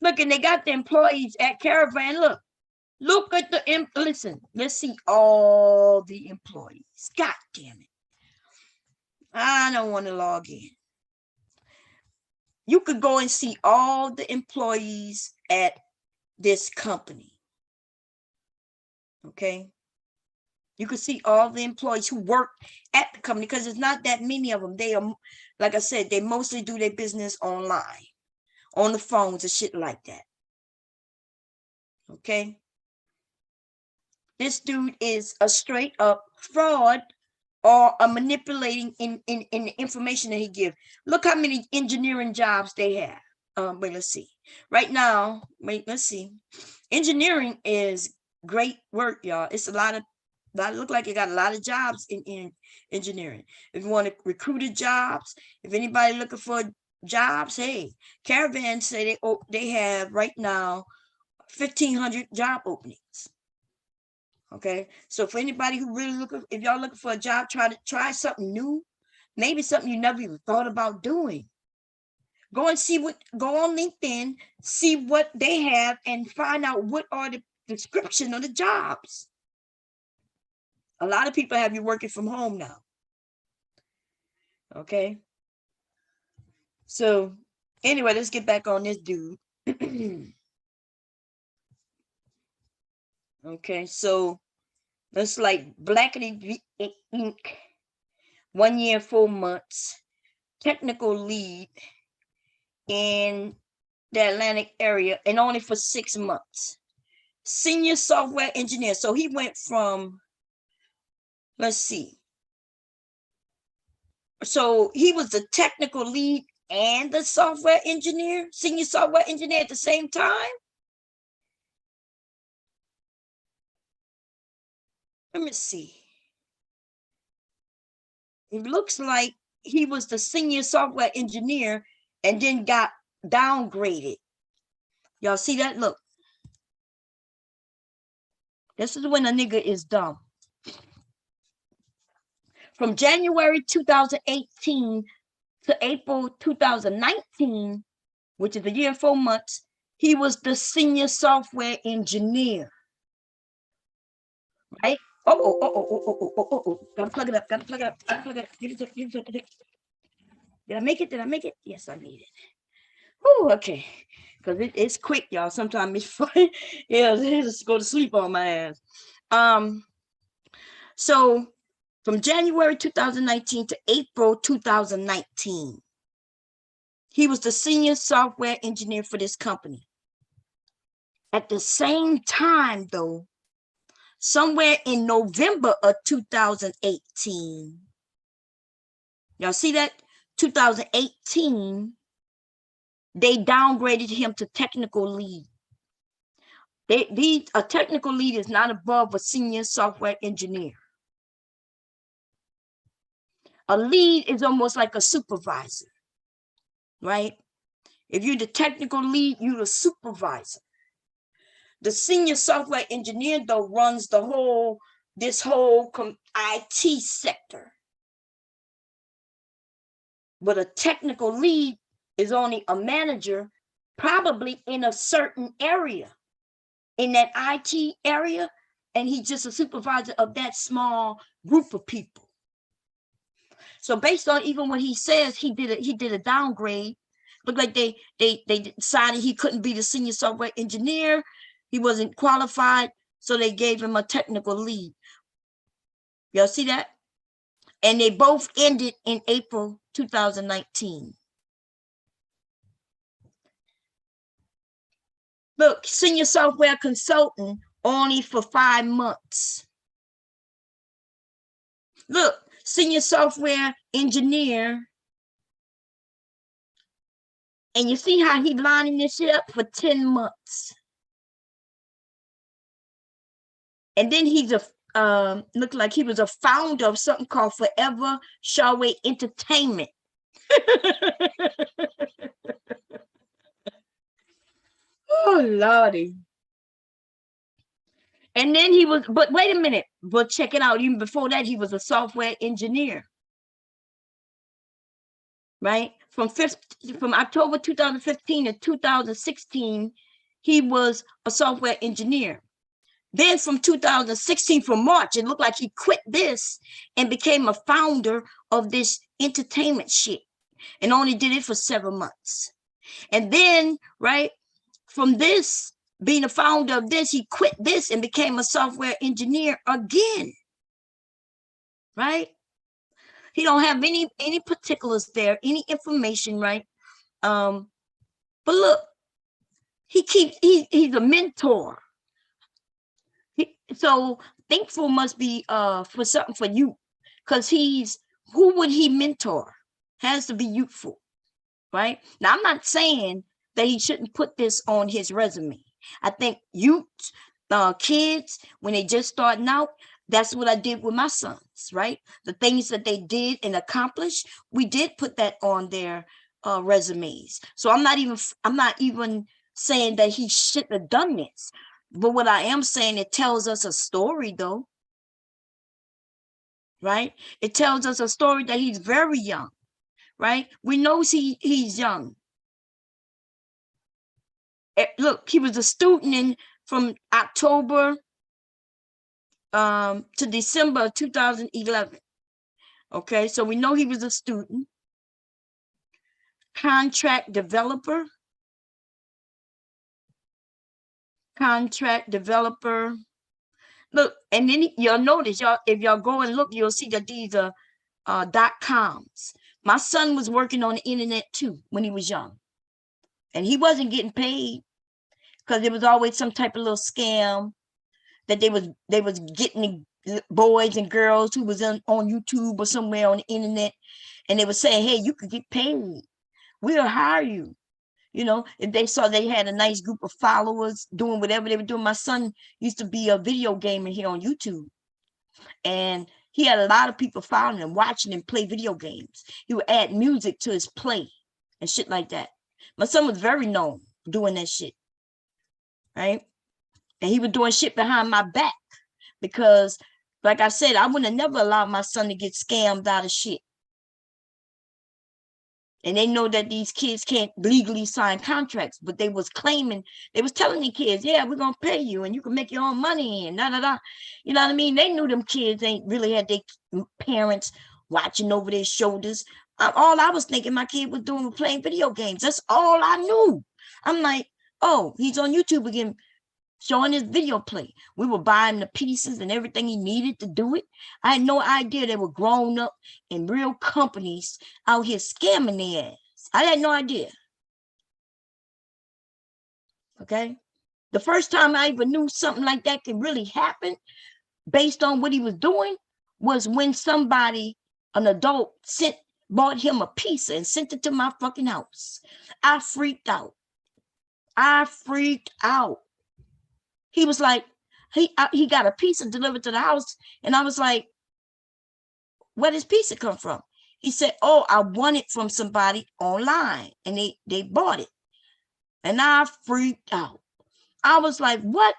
Look, and they got the employees at Caravan. Look at the listen. Let's see all the employees. God damn it! I don't want to log in. You could go and see all the employees at this company. Okay. You can see all the employees who work at the company because there's not that many of them. They are, like I said, they mostly do their business online, on the phones and shit like that. Okay. This dude is a straight up fraud or a manipulating in the information that he gives. Look how many engineering jobs they have. Wait, let's see. Right now, let's see. Engineering is great work, y'all. It's a lot. Look like you got a lot of jobs in engineering. If you want to recruit jobs, if anybody looking for jobs, hey, Caravan say they have right now 1,500 job openings. Okay, so for anybody who really if y'all looking for a job, try something new, maybe something you never even thought about doing. Go and go on LinkedIn, see what they have, and find out what are the description of the jobs. A lot of people have you working from home now. Okay. So anyway, let's get back on this dude. Okay, so that's like Blackity Inc. 1 year, 4 months. Technical lead in the Atlantic area and only for 6 months. Senior software engineer. So he went from, let's see. So he was the technical lead and the software engineer, senior software engineer at the same time. Let me see. It looks like he was the senior software engineer and then got downgraded. Y'all see that? Look. This is when a nigga is dumb. From January 2018 to April 2019, which is a year and 4 months, he was the senior software engineer. Right? Gotta plug it up. Gotta plug it up. Did I make it? Did I make it? Yes, I made it. Oh, okay. Because it's quick, y'all. Sometimes it's fun. Yeah, just go to sleep on my ass. So from January 2019 to April 2019, he was the senior software engineer for this company. At the same time, though, somewhere in November of 2018, y'all see that? 2018, they downgraded him to technical lead. A technical lead is not above a senior software engineer. A lead is almost like a supervisor, right? If you're the technical lead, you're the supervisor. The senior software engineer, though, runs this whole IT sector. But a technical lead is only a manager, probably in a certain area, in that IT area, and he's just a supervisor of that small group of people. So based on even what he says, he did a downgrade. Looked like they decided he couldn't be the senior software engineer. He wasn't qualified, so they gave him a technical lead. Y'all see that? And they both ended in April 2019. Look, senior software consultant only for 5 months. Look, senior software engineer. And you see how he lining this shit up for 10 months. And then he's looked like he was a founder of something called Forever Shawway Entertainment. Oh, Lordy. And then he was, but wait a minute, but check it out. Even before that, he was a software engineer. Right? From October 2015 to 2016, he was a software engineer. Then from 2016, from March, it looked like he quit this and became a founder of this entertainment shit and only did it for 7 months. And then, right, from this, being a founder of this, he quit this and became a software engineer again, right? He don't have any particulars there, any information, right? But look, he's a mentor. So Thinkful must be for something for you, because who would he mentor? Has to be youthful, right? Now, I'm not saying that he shouldn't put this on his resume. I think youth, kids, when they just starting out, that's what I did with my sons, right? The things that they did and accomplished, we did put that on their resumes. So I'm not even saying that he shouldn't have done this. But what I am saying, it tells us a story, though, right? It tells us a story that he's very young, right? We know he's young. Look, he was a student from October to December 2011. Okay, so we know he was a student. Contract developer. Look, and then you'll notice, if y'all go and look, you'll see that these are .coms. My son was working on the internet too when he was young, and he wasn't getting paid because there was always some type of little scam that they was getting the boys and girls who was on YouTube or somewhere on the internet, and they were saying, hey, you could get paid, we'll hire you. You know, if they saw they had a nice group of followers doing whatever they were doing. My son used to be a video gamer here on YouTube, and he had a lot of people following him, watching him play video games. He would add music to his play and shit like that. My son was very known doing that shit, right? And he was doing shit behind my back because, like I said, I would have never allowed my son to get scammed out of shit. And they know that these kids can't legally sign contracts, but they was telling the kids, yeah, we're going to pay you and you can make your own money and da-da-da. You know what I mean? They knew them kids ain't really had their parents watching over their shoulders. All I was thinking my kid was doing was playing video games. That's all I knew. I'm like, oh, he's on YouTube again, showing his video play. We were buying the pieces and everything he needed to do it. I had no idea they were grown up in real companies out here scamming their ass. I had no idea. Okay. The first time I even knew something like that could really happen based on what he was doing was when somebody, an adult, bought him a pizza and sent it to my fucking house. I freaked out. He was like, he got a pizza delivered to the house, and I was like, where does pizza come from? He said, oh, I won it from somebody online, and they bought it. And I freaked out. I was like, what?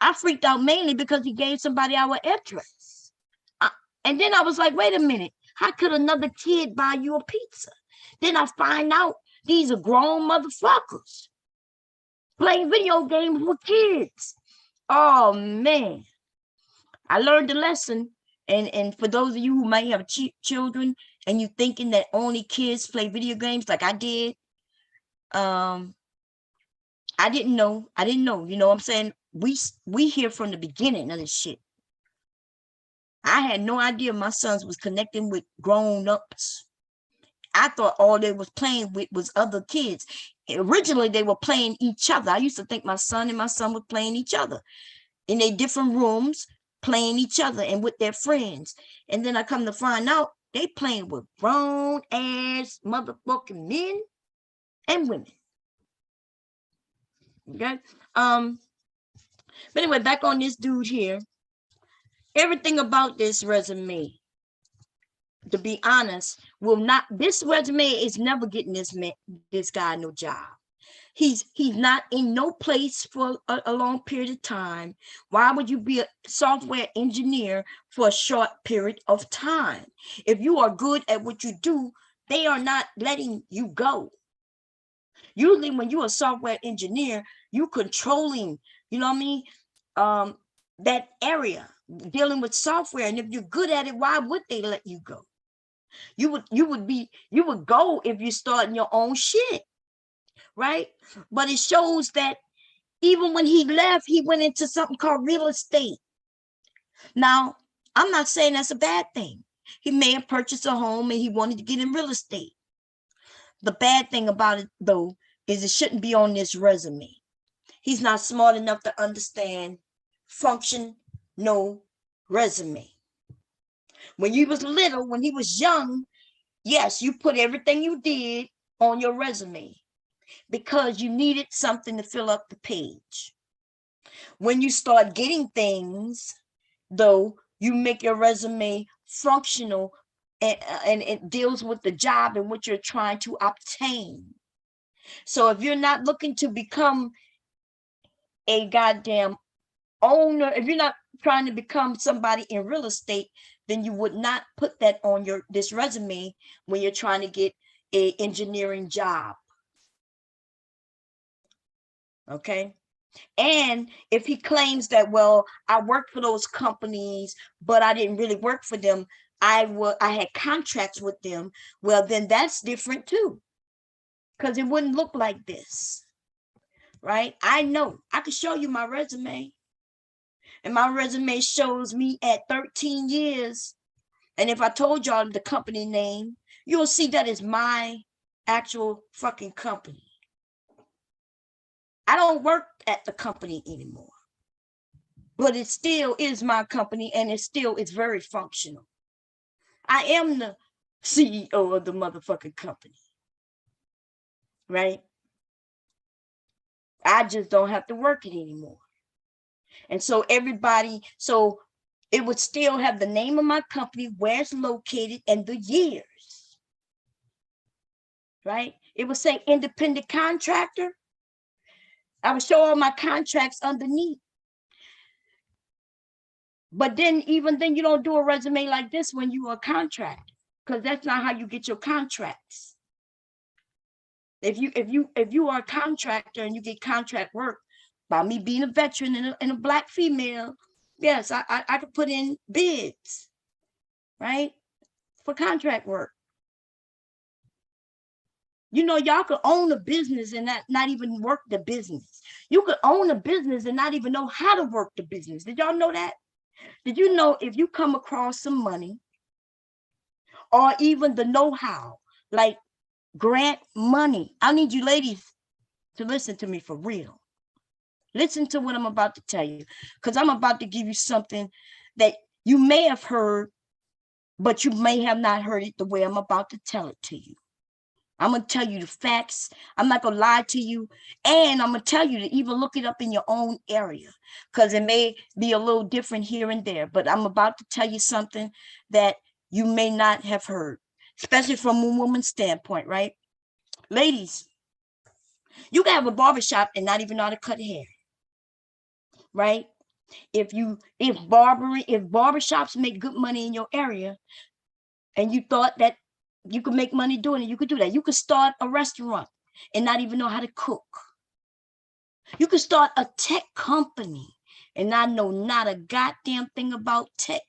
I freaked out mainly because he gave somebody our address. And then I was like, wait a minute, how could another kid buy you a pizza? Then I find out these are grown motherfuckers playing video games with kids. Oh man, I learned the lesson. And for those of you who might have children and you thinking that only kids play video games like I did, I didn't know. You know what I'm saying? We hear from the beginning of this shit. I had no idea my sons was connecting with grown-ups. I thought all they was playing with was other kids. Originally, they were playing each other. I used to think my son were playing each other in their different rooms, playing each other and with their friends. And then I come to find out they playing with grown-ass motherfucking men and women. Okay? But anyway, back on this dude here. Everything about this resume, to be honest, this resume is never getting this guy no job. He's not in no place for a long period of time. Why would you be a software engineer for a short period of time? If you are good at what you do, they are not letting you go. Usually when you're a software engineer, you controlling, you know what I mean? That area, dealing with software. And if you're good at it, why would they let you go? You would go if you're starting your own shit, right? But it shows that even when he left, he went into something called real estate. Now, I'm not saying that's a bad thing. He may have purchased a home and he wanted to get in real estate. The bad thing about it, though, is it shouldn't be on this resume. He's not smart enough to understand function, no resume. When you was little, when he was young, yes, you put everything you did on your resume because you needed something to fill up the page. When you start getting things, though, you make your resume functional and it deals with the job and what you're trying to obtain. So if you're not looking to become a goddamn owner, if you're not trying to become somebody in real estate, then you would not put that on this resume when you're trying to get an engineering job. Okay. And if he claims that, well, I worked for those companies, but I didn't really work for them, I had contracts with them, well, then that's different too, because it wouldn't look like this, right? I know I could show you my resume, and my resume shows me at 13 years. And if I told y'all the company name, you'll see that is my actual fucking company. I don't work at the company anymore, but it still is my company, and it's very functional. I am the CEO of the motherfucking company, right? I just don't have to work it anymore. And so it would still have the name of my company, where it's located, and the years, right? It would say independent contractor. I would show all my contracts underneath. But then, even then, you don't do a resume like this when you are a contractor, because that's not how you get your contracts. If you are a contractor and you get contract work, by me being a veteran and a Black female, yes, I could put in bids, right, for contract work. You know, y'all could own a business and not even work the business. You could own a business and not even know how to work the business. Did y'all know that? Did you know if you come across some money or even the know-how, like grant money? I need you ladies to listen to me for real. Listen to what I'm about to tell you, because I'm about to give you something that you may have heard, but you may have not heard it the way I'm about to tell it to you. I'm going to tell you the facts. I'm not going to lie to you. And I'm going to tell you to even look it up in your own area, because it may be a little different here and there. But I'm about to tell you something that you may not have heard, especially from a woman's standpoint, right? Ladies, you can have a barbershop and not even know how to cut hair, right? If barbershops make good money in your area, and you thought that you could make money doing it, you could do that. You could start a restaurant and not even know how to cook. You could start a tech company and not know not a goddamn thing about tech.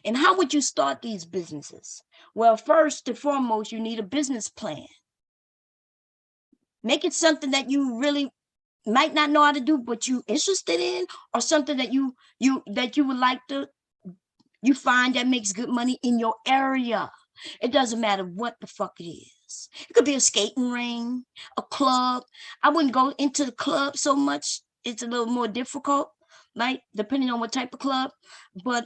And how would you start these businesses? Well, first and foremost, you need a business plan. Make it something that you really might not know how to do, but you interested in, or something that you would like to, you find that makes good money in your area. It doesn't matter what the fuck it is. It could be a skating ring, a club. I wouldn't go into the club so much. It's a little more difficult, right? Depending on what type of club. But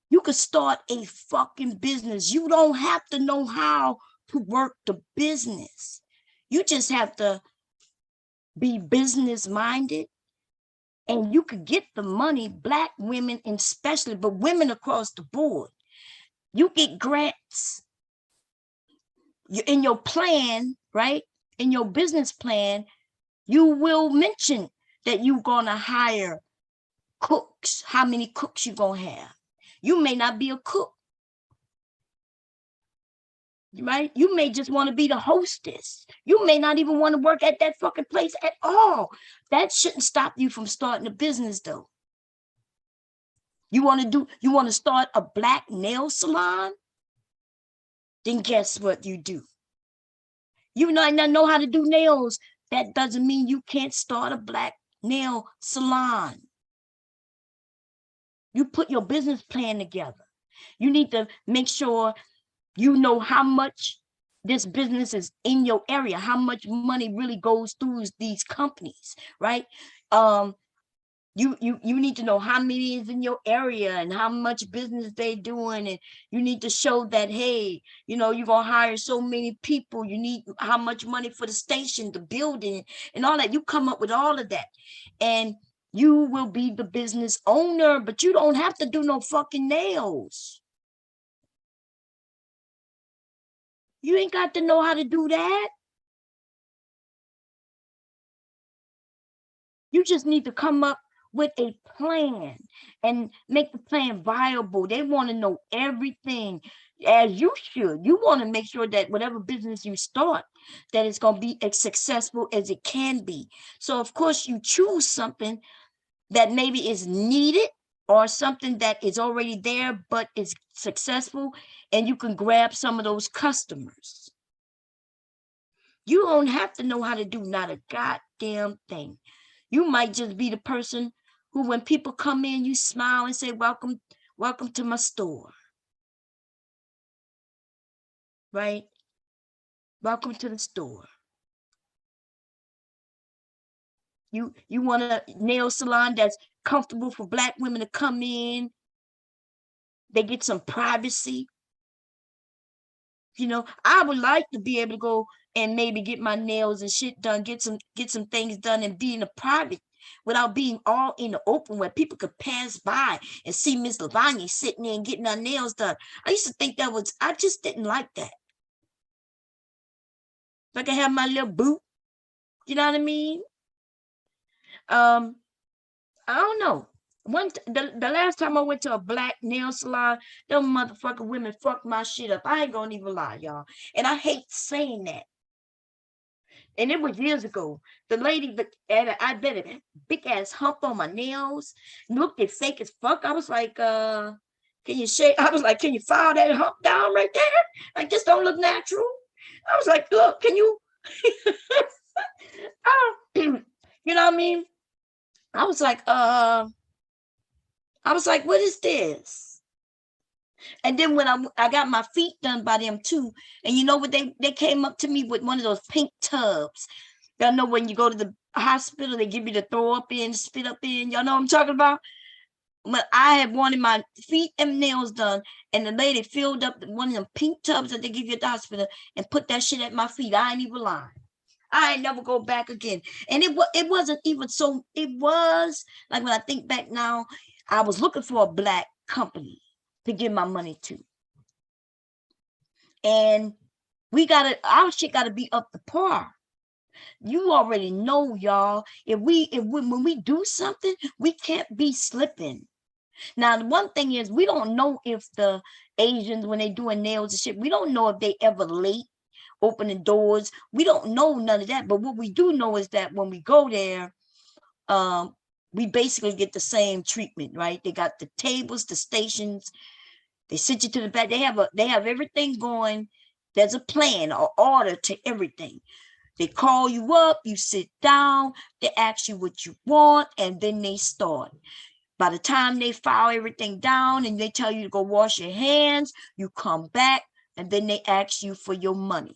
you could start a fucking business. You don't have to know how to work the business. You just have to be business minded, and you could get the money. Black women especially, but women across the board. You get grants. In your plan, right? In your business plan, you will mention that you're gonna hire cooks, how many cooks you're gonna have. You may not be a cook, right? You may just want to be the hostess. You may not even want to work at that fucking place at all. That shouldn't stop you from starting a business, though. You want to start a black nail salon? Then guess what you do? You might not know how to do nails. That doesn't mean you can't start a black nail salon. You put your business plan together. You need to make sure you know how much this business is in your area, how much money really goes through these companies, right? You need to know how many is in your area and how much business they're doing, and you need to show that, hey, you're gonna hire so many people. You need how much money for the station, the building, and all that. You come up with all of that, and you will be the business owner, but you don't have to do no fucking nails. You ain't got to know how to do that. You just need to come up with a plan and make the plan viable. They want to know everything, as you should. You want to make sure that whatever business you start, that it's going to be as successful as it can be. So of course you choose something that maybe is needed, or something that is already there but is successful, and you can grab some of those customers. You don't have to know how to do not a goddamn thing. You might just be the person who, when people come in, you smile and say, welcome to my store, right? Welcome to the store. You want a nail salon that's comfortable for black women to come in. They get some privacy. I would like to be able to go and maybe get my nails and shit done, get some things done, and be in a private, without being all in the open, where people could pass by and see Miss Lavanya sitting there and getting her nails done. I used to think I just didn't like that. If I could have my little booth, you know what I mean? I don't know. The last time I went to a black nail salon, them motherfucking women fucked my shit up. I ain't gonna even lie, y'all. And I hate saying that. And it was years ago. The lady, I bet it, big ass hump on my nails, looked at fake as fuck. I was like, can you shave? I was like, can you file that hump down right there? Like, this don't look natural. I was like, look, can you? You know what I mean? I was like, what is this? And then when I got my feet done by them too, and you know what, they came up to me with one of those pink tubs. Y'all know when you go to the hospital, they give you the throw up in, spit up in. Y'all know what I'm talking about? When I had wanted my feet and nails done, and the lady filled up one of them pink tubs that they give you at the hospital and put that shit at my feet. I ain't even lying. I ain't never go back again. And it wasn't even so, it was like, when I think back now, I was looking for a black company to give my money to. And our shit gotta be up to par. You already know, y'all. When we do something, we can't be slipping. Now, the one thing is, we don't know if the Asians, when they doing nails and shit, we don't know if they ever late opening doors. We don't know none of that. But what we do know is that when we go there, we basically get the same treatment, right? They got the tables, the stations. They sit you to the back. They have everything going. There's a plan or order to everything. They call you up, you sit down, they ask you what you want, and then they start. By the time they file everything down and they tell you to go wash your hands, you come back, and then they ask you for your money.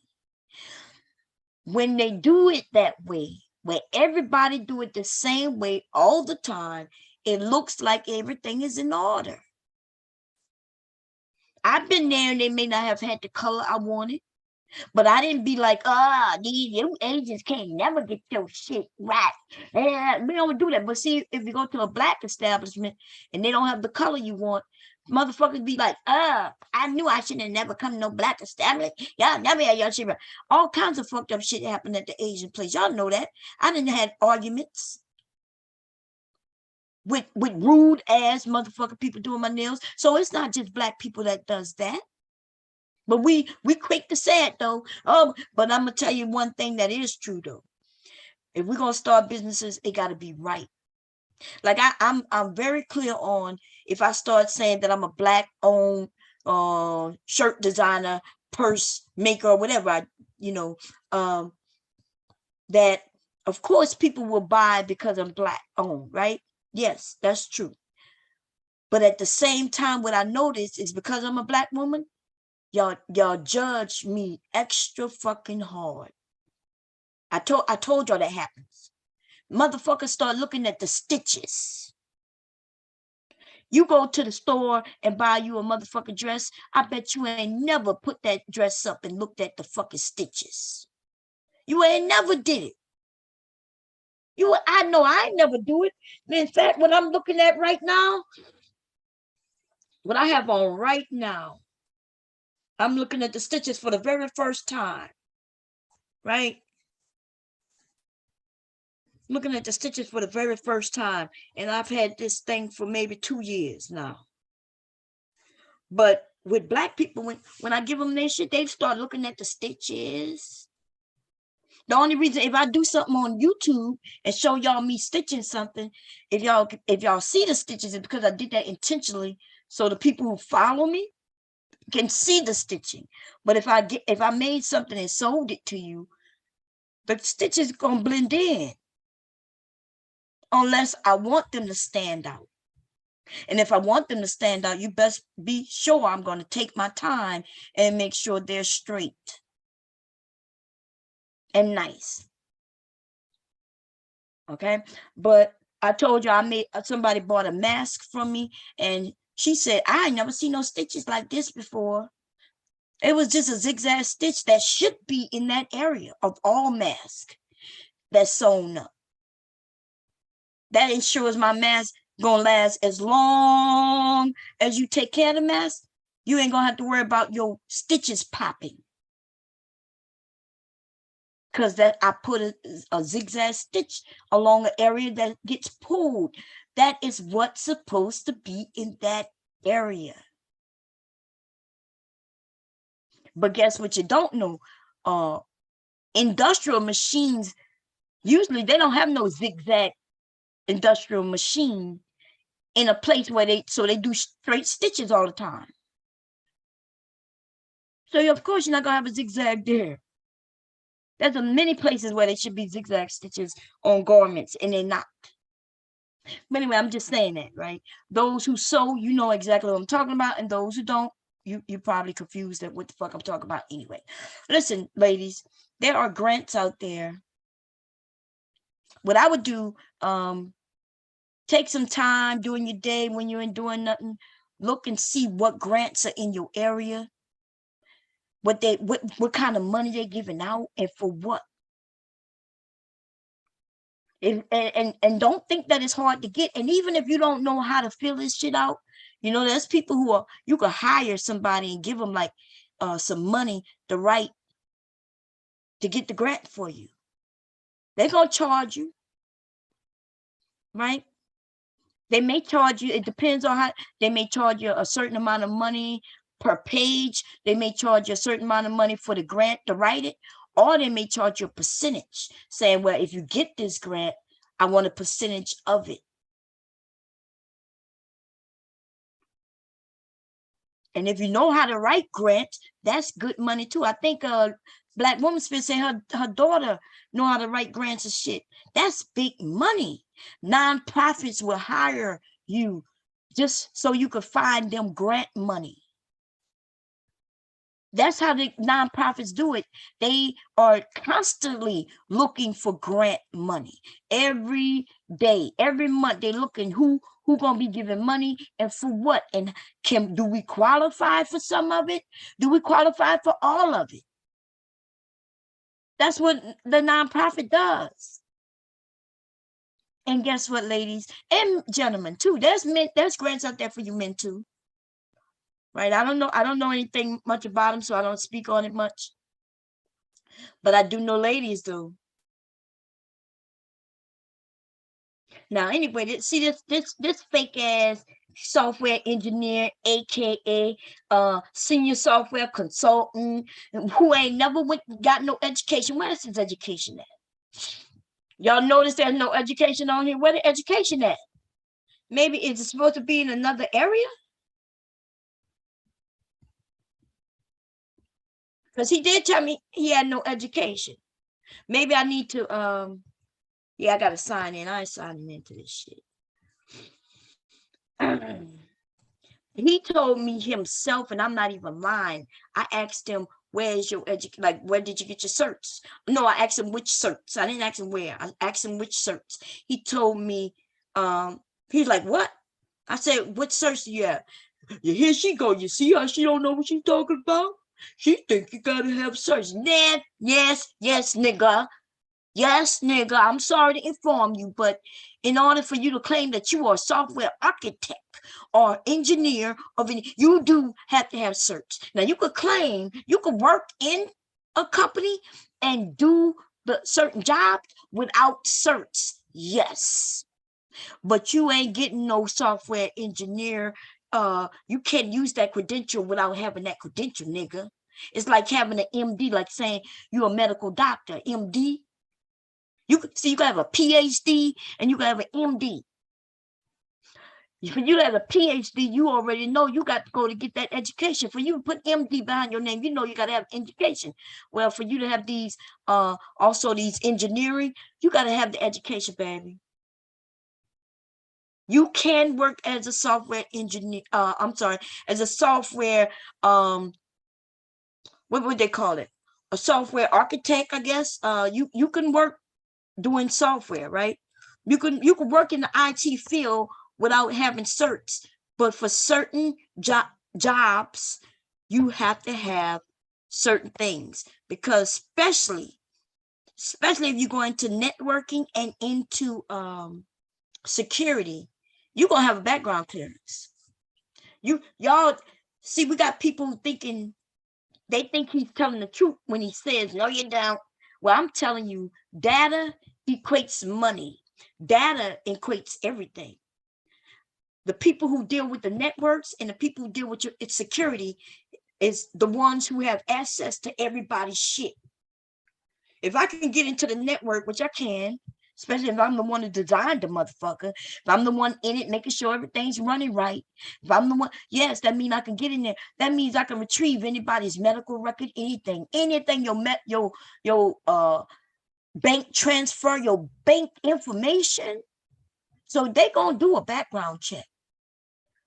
When they do it that way, where everybody do it the same way all the time, it looks like everything is in order. I've been there and they may not have had the color I wanted, but I didn't be like, these agents can't never get your shit right. We don't do that. But see, if you go to a black establishment and they don't have the color you want, motherfuckers be like, I knew I shouldn't have never come to no black establishment. Y'all never had y'all shit right. All kinds of fucked up shit happened at the Asian place. Y'all know that. I didn't have arguments with rude ass motherfucking people doing my nails. So it's not just black people that does that. But we quick to say it though. But I'm gonna tell you one thing that is true though. If we're gonna start businesses, it gotta be right. Like I'm very clear on, if I start saying that I'm a black owned shirt designer, purse maker, or whatever, that of course people will buy because I'm black owned, right? Yes, that's true. But at the same time, what I notice is, because I'm a black woman, y'all judge me extra fucking hard. I told y'all that happens. Motherfuckers start looking at the stitches. You go to the store and buy you a motherfucking dress, I bet you ain't never put that dress up and looked at the fucking stitches. You ain't never did it. I know I ain't never do it. In fact, what I'm looking at right now, what I have on right now, I'm looking at the stitches for the very first time, right? Looking at the stitches for the very first time, and I've had this thing for maybe 2 years now. But with black people, when I give them their shit, they start looking at the stitches. The only reason, if I do something on YouTube and show y'all me stitching something, if y'all see the stitches, it's because I did that intentionally, so the people who follow me can see the stitching. But if I made something and sold it to you, the stitches gonna blend in, unless I want them to stand out. And if I want them to stand out, you best be sure I'm going to take my time and make sure they're straight and nice. Okay. But I told you, somebody bought a mask from me, and she said, I ain't never seen no stitches like this before. It was just a zigzag stitch that should be in that area of all mask that's sewn up. That ensures my mask gonna last as long as you take care of the mask. You ain't gonna have to worry about your stitches popping, because that I put a zigzag stitch along an area that gets pulled. That is what's supposed to be in that area. But guess what you don't know? Industrial machines, usually they don't have no zigzag industrial machine in a place where they do straight stitches all the time. So of course you're not gonna have a zigzag there. There's many places where there should be zigzag stitches on garments, and they're not. But anyway, I'm just saying that, right? Those who sew, you know exactly what I'm talking about, and those who don't, you're probably confused at what the fuck I'm talking about anyway. Listen, ladies, there are grants out there what I would do, take some time during your day when you ain't doing nothing, look and see what grants are in your area, what kind of money they're giving out, and for what. And don't think that it's hard to get. And even if you don't know how to fill this shit out, you know, there's people who are, you could hire somebody and give them like some money to write, to get the grant for you. They're gonna charge you, right? They may charge you, it depends on how, they may charge you a certain amount of money per page. They may charge you a certain amount of money for the grant to write it, or they may charge you a percentage, saying, well, if you get this grant, I want a percentage of it. And if you know how to write grants, that's good money too. I think Black Woman Spirit said her daughter know how to write grants and shit. That's big money. Nonprofits will hire you just so you could find them grant money. That's how the nonprofits do it. They are constantly looking for grant money. Every day, every month, they're looking who gonna be giving money and for what. And do we qualify for some of it? Do we qualify for all of it? That's what the nonprofit does. And guess what, ladies and gentlemen, too? There's grants out there for you men too. Right? I don't know anything much about them, so I don't speak on it much. But I do know ladies do. Now, anyway, see this fake ass software engineer, aka senior software consultant, who ain't never got no education. Where's his education at? Y'all notice there's no education on here. Where the education at? Maybe it's supposed to be in another area? Because he did tell me he had no education. Maybe I need to, yeah, I got to sign in. I ain't signing into this shit. He told me himself, and I'm not even lying. I asked him, where's your education? Like, where did you get your certs? No, I asked him which certs. I didn't ask him where. I asked him which certs. He told me, he's like, what? I said, what certs do you have? Yeah, here she go. You see how she don't know what she's talking about? She think you gotta have certs. Nah, yes, nigga. Yes, nigga, I'm sorry to inform you, but in order for you to claim that you are a software architect or engineer you do have to have certs. Now, you could claim, you could work in a company and do the certain job without certs. Yes, but you ain't getting no software engineer. You can't use that credential without having that credential, nigga. It's like having an MD, like saying you're a medical doctor, MD. You can have a PhD and you can have an MD. If you have a PhD, you already know you got to go to get that education. For you to put MD behind your name, you know you got to have education. Well, for you to have these, also these engineering, you got to have the education, baby. You can work as a software engineer. As a software, what would they call it? A software architect, I guess. You can work doing software, right? You can work in the IT field without having certs, but for certain jobs, you have to have certain things, because especially if you go into networking and into security, you're gonna have a background clearance. Y'all see, we got people thinking, they think he's telling the truth when he says, no, you don't. Well, I'm telling you, data equates money. Data equates everything. The people who deal with the networks and the people who deal with its security is the ones who have access to everybody's shit. If I can get into the network, which I can, especially if I'm the one who designed the motherfucker, if I'm the one in it, making sure everything's running right, if I'm the one, yes, that means I can get in there. That means I can retrieve anybody's medical record, anything your bank transfer, your bank information. So they gonna do a background check.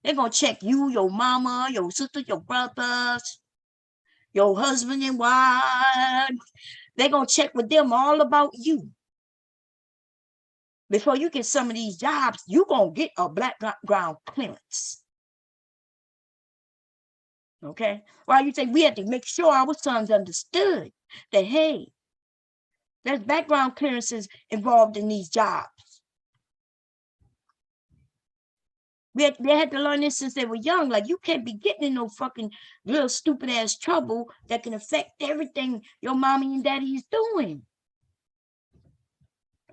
They're gonna check you, your mama, your sister, your brothers, your husband and wife. They're gonna check with them all about you. Before you get some of these jobs, you're going to get a background clearance. Okay? Well, you say we have to make sure our sons understood that, hey, there's background clearances involved in these jobs. They had to learn this since they were young. Like, you can't be getting in no fucking real stupid ass trouble that can affect everything your mommy and daddy is doing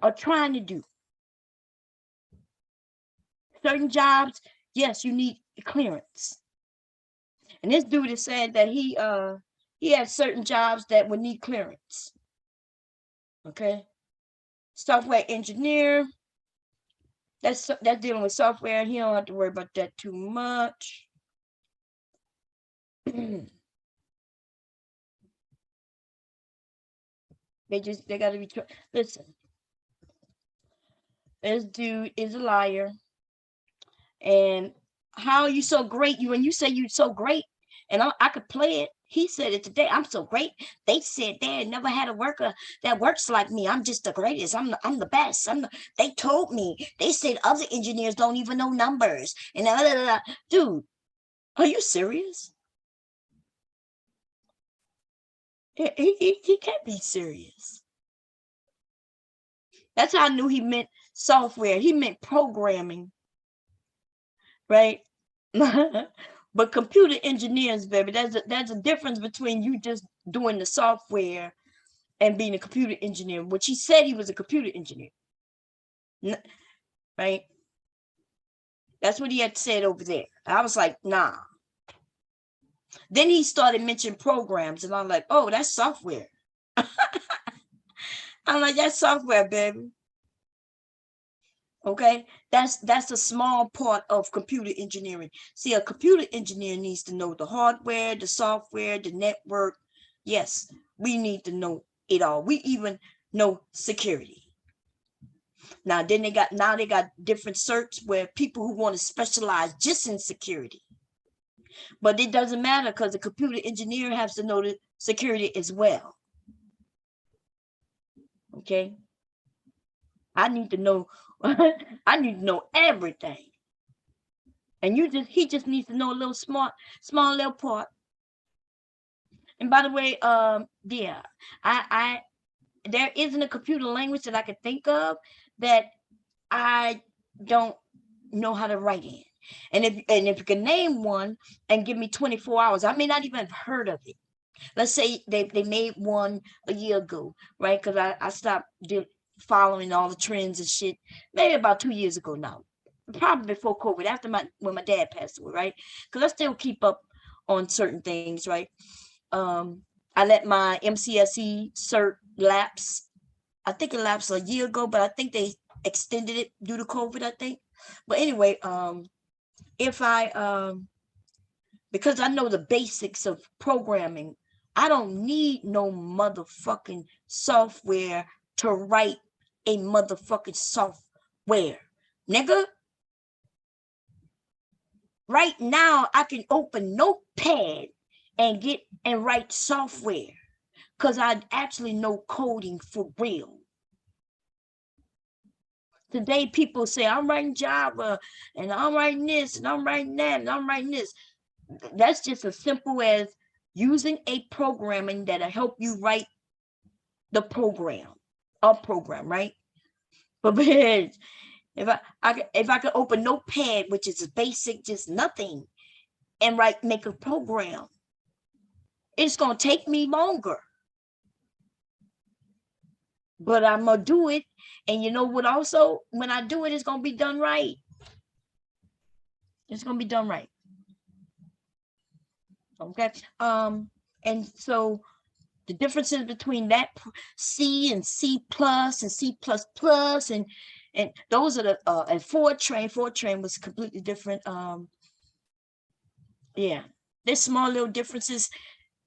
or trying to do. Certain jobs, yes, you need clearance. And this dude has said that he had certain jobs that would need clearance. Okay, software engineer. That's dealing with software. He don't have to worry about that too much. They got to be. Listen, this dude is a liar. And how are you so great? When you say you're so great, and I could play it. He said it today. I'm so great. They said they had never had a worker that works like me. I'm just the greatest. I'm the best. They told me. They said other engineers don't even know numbers. And dude, are you serious? He can't be serious. That's how I knew he meant software. He meant programming, right? But computer engineers, baby, there's a difference between you just doing the software and being a computer engineer, which he said he was a computer engineer, right? That's what he had said over there. I was like, nah. Then he started mentioning programs, and I'm like, oh, that's software. I'm like, that's software, baby. Okay, that's a small part of computer engineering. See, a computer engineer needs to know the hardware, the software, the network. Yes, we need to know it all. We even know security. Now they got different certs where people who want to specialize just in security. But it doesn't matter because the computer engineer has to know the security as well. Okay, I need to know. I need to know everything. And he just needs to know a little small little part. And by the way, yeah, I there isn't a computer language that I could think of that I don't know how to write in. And if you can name one and give me 24 hours, I may not even have heard of it. Let's say they made one a year ago, right? Because I stopped following all the trends and shit maybe about 2 years ago now, probably before COVID, after when my dad passed away, right? Because I still keep up on certain things, right? I let my MCSE cert lapse. I think it lapsed a year ago, but I think they extended it due to COVID, I think. But anyway, if I because I know the basics of programming, I don't need no motherfucking software to write a motherfucking software, nigga. Right now, I can open Notepad and write software because I actually know coding for real. Today, people say, I'm writing Java, and I'm writing this, and I'm writing that, and I'm writing this. That's just as simple as using a programming that'll help you write the program, right? But if I could open Notepad, which is basic, just nothing, and make a program, it's gonna take me longer. But I'm gonna do it. And you know what, also, when I do it, it's gonna be done right. It's gonna be done right. Okay. And so the differences between that C and C plus and C plus plus, and those are the and Fortran was completely different. Yeah, there's small little differences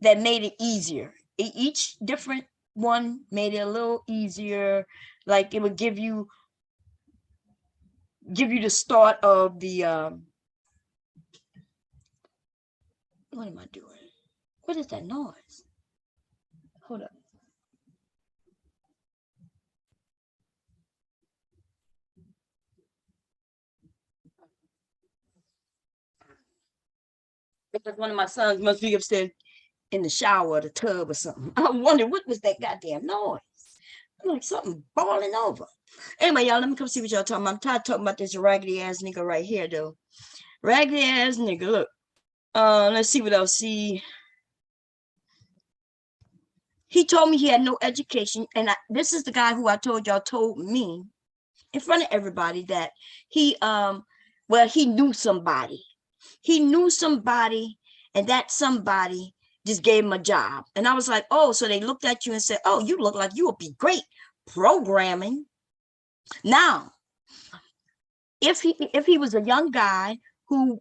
that made it easier. Each different one made it a little easier. Like it would give you the start of the what am I doing? What is that noise? Hold up. Because one of my sons must be upstairs in the shower or the tub or something. I wonder what was that goddamn noise. I'm like something boiling over. Anyway, y'all, let me come see what y'all talking about. I'm tired of talking about this raggedy ass nigga right here, though. Raggedy ass nigga. Look. Let's see what else. See. He told me he had no education, and this is the guy who I told y'all told me in front of everybody that he he knew somebody. He knew somebody, and that somebody just gave him a job. And I was like, oh, so they looked at you and said, oh, you look like you would be great programming. Now, if he was a young guy who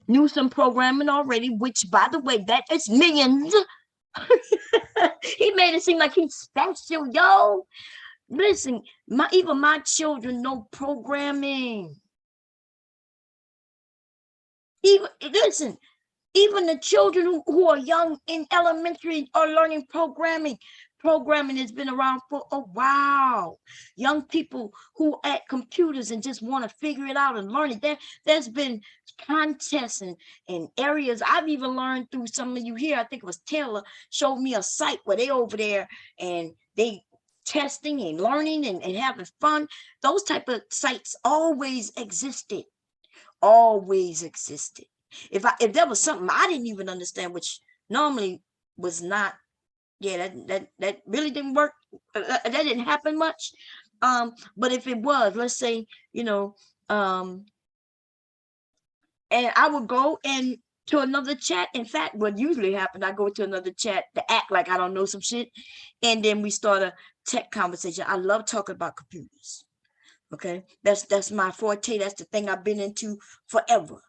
knew some programming already, which by the way, that is millions. He made it seem like he's special, yo. Listen, even my children know programming. Even the children who are young in elementary are learning programming. Programming has been around for a while. Young people who are at computers and just want to figure it out and learn it. There's been contests and areas. I've even learned through some of you here. I think it was Taylor showed me a site where they over there and they testing and learning and having fun. Those type of sites always existed. Always existed. If there was something I didn't even understand, which normally was not, that really didn't work. That didn't happen much. But if it was, let's say, and I would go and to another chat. In fact, what usually happens, I go to another chat to act like I don't know some shit, and then we start a tech conversation. I love talking about computers. Okay, that's my forte. That's the thing I've been into forever.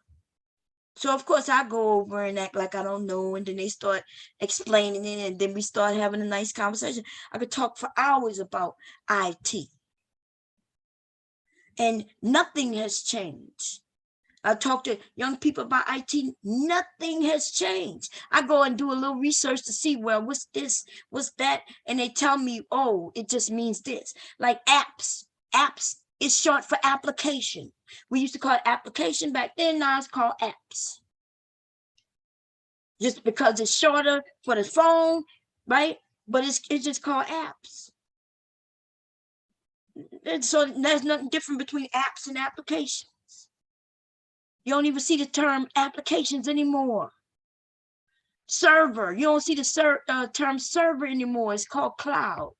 So of course I go over and act like I don't know, and then they start explaining it, and then we start having a nice conversation. I could talk for hours about IT, and nothing has changed. I talk to young people about IT, nothing has changed. I go and do a little research to see, well, what's this, what's that, and they tell me, oh, it just means this. Like apps is short for application. We used to call it application back then, now it's called apps. Just because it's shorter for the phone, right? But it's just called apps. And so there's nothing different between apps and applications. You don't even see the term applications anymore. Server, you don't see the term server anymore. It's called cloud.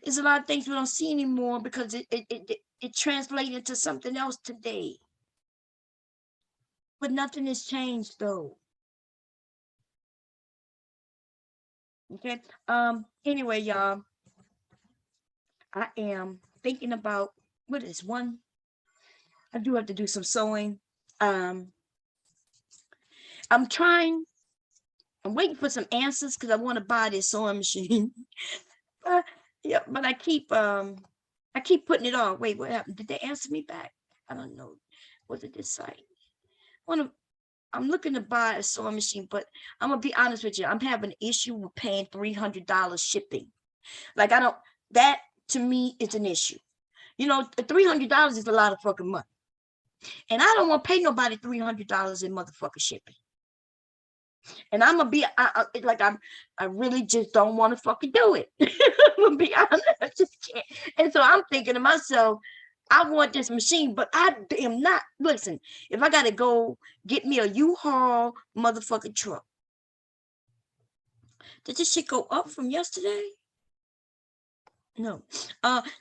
There's a lot of things we don't see anymore because it translated into something else today. But nothing has changed though. Okay. Anyway, y'all, I am thinking about what is one. I do have to do some sewing. I'm waiting for some answers because I want to buy this sewing machine. Yeah, but I keep putting it on. Wait, what happened? Did they answer me back? I don't know. Was it this site? I'm looking to buy a sewing machine, but I'm gonna be honest with you. I'm having an issue with paying $300 shipping. Like that to me is an issue. $300 is a lot of fucking money. And I don't want to pay nobody $300 in motherfucking shipping. And I'm gonna be I really just don't want to fucking do it. I'm gonna be honest, I just can't. And so I'm thinking to myself, I want this machine, but I am not. Listen, if I gotta go get me a U-Haul motherfucking truck, did this shit go up from yesterday? No.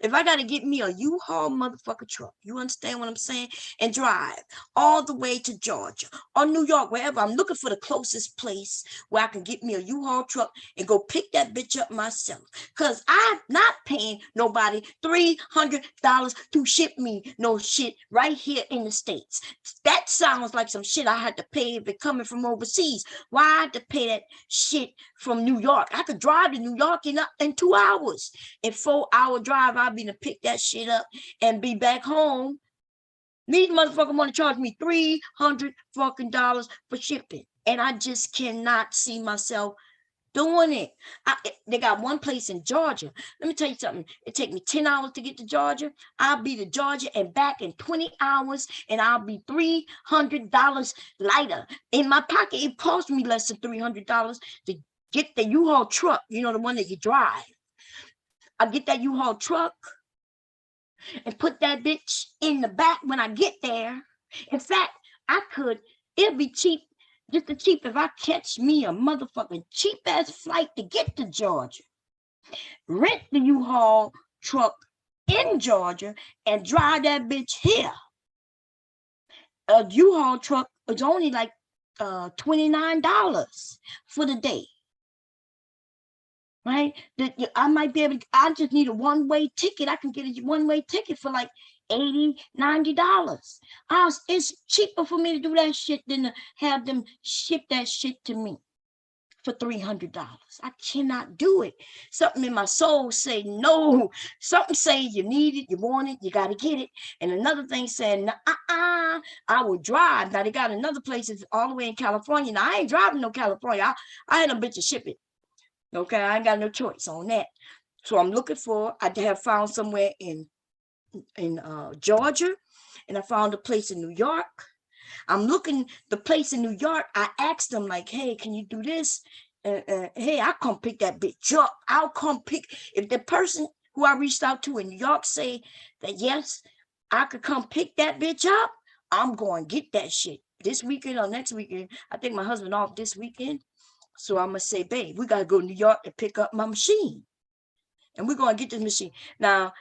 If I gotta get me a U-Haul motherfucker truck, you understand what I'm saying? And drive all the way to Georgia or New York, wherever. I'm looking for the closest place where I can get me a U-Haul truck and go pick that bitch up myself. Cause I'm not paying nobody $300 to ship me no shit right here in the States. That sounds like some shit I had to pay if it coming from overseas. Why I had to pay that shit from New York? I could drive to New York in 2 hours. In 4-hour drive, I'll be to pick that shit up and be back home. These motherfuckers want to charge me $300 fucking dollars for shipping. And I just cannot see myself doing it. They got one place in Georgia. Let me tell you something. It take me 10 hours to get to Georgia. I'll be to Georgia and back in 20 hours, and I'll be $300 lighter in my pocket. It cost me less than $300 to get the U-Haul truck, you know, the one that you drive. I get that U-Haul truck and put that bitch in the back when I get there. In fact, it'll be cheap, just as cheap if I catch me a motherfucking cheap ass flight to get to Georgia. Rent the U-Haul truck in Georgia and drive that bitch here. A U-Haul truck is only like $29 for the day. Right? I might be able to, I just need a one-way ticket. I can get a one-way ticket for like $80, $90. It's cheaper for me to do that shit than to have them ship that shit to me for $300. I cannot do it. Something in my soul say no. Something say you need it, you want it, you got to get it. And another thing saying, I will drive. Now they got another place all the way in California. Now I ain't driving no California. I had a bitch to ship it. Okay, I ain't got no choice on that. So I'm looking for, I have found somewhere in Georgia, and I found a place in New York. I'm looking the place in New York. I asked them like, hey, can you do this? Hey, I'll come pick that bitch up. I'll come pick. If the person who I reached out to in New York say that, yes, I could come pick that bitch up, I'm going to get that shit this weekend or next weekend. I think my husband off this weekend. So I'm going to say, babe, we got to go to New York and pick up my machine. And we're going to get this machine. Now,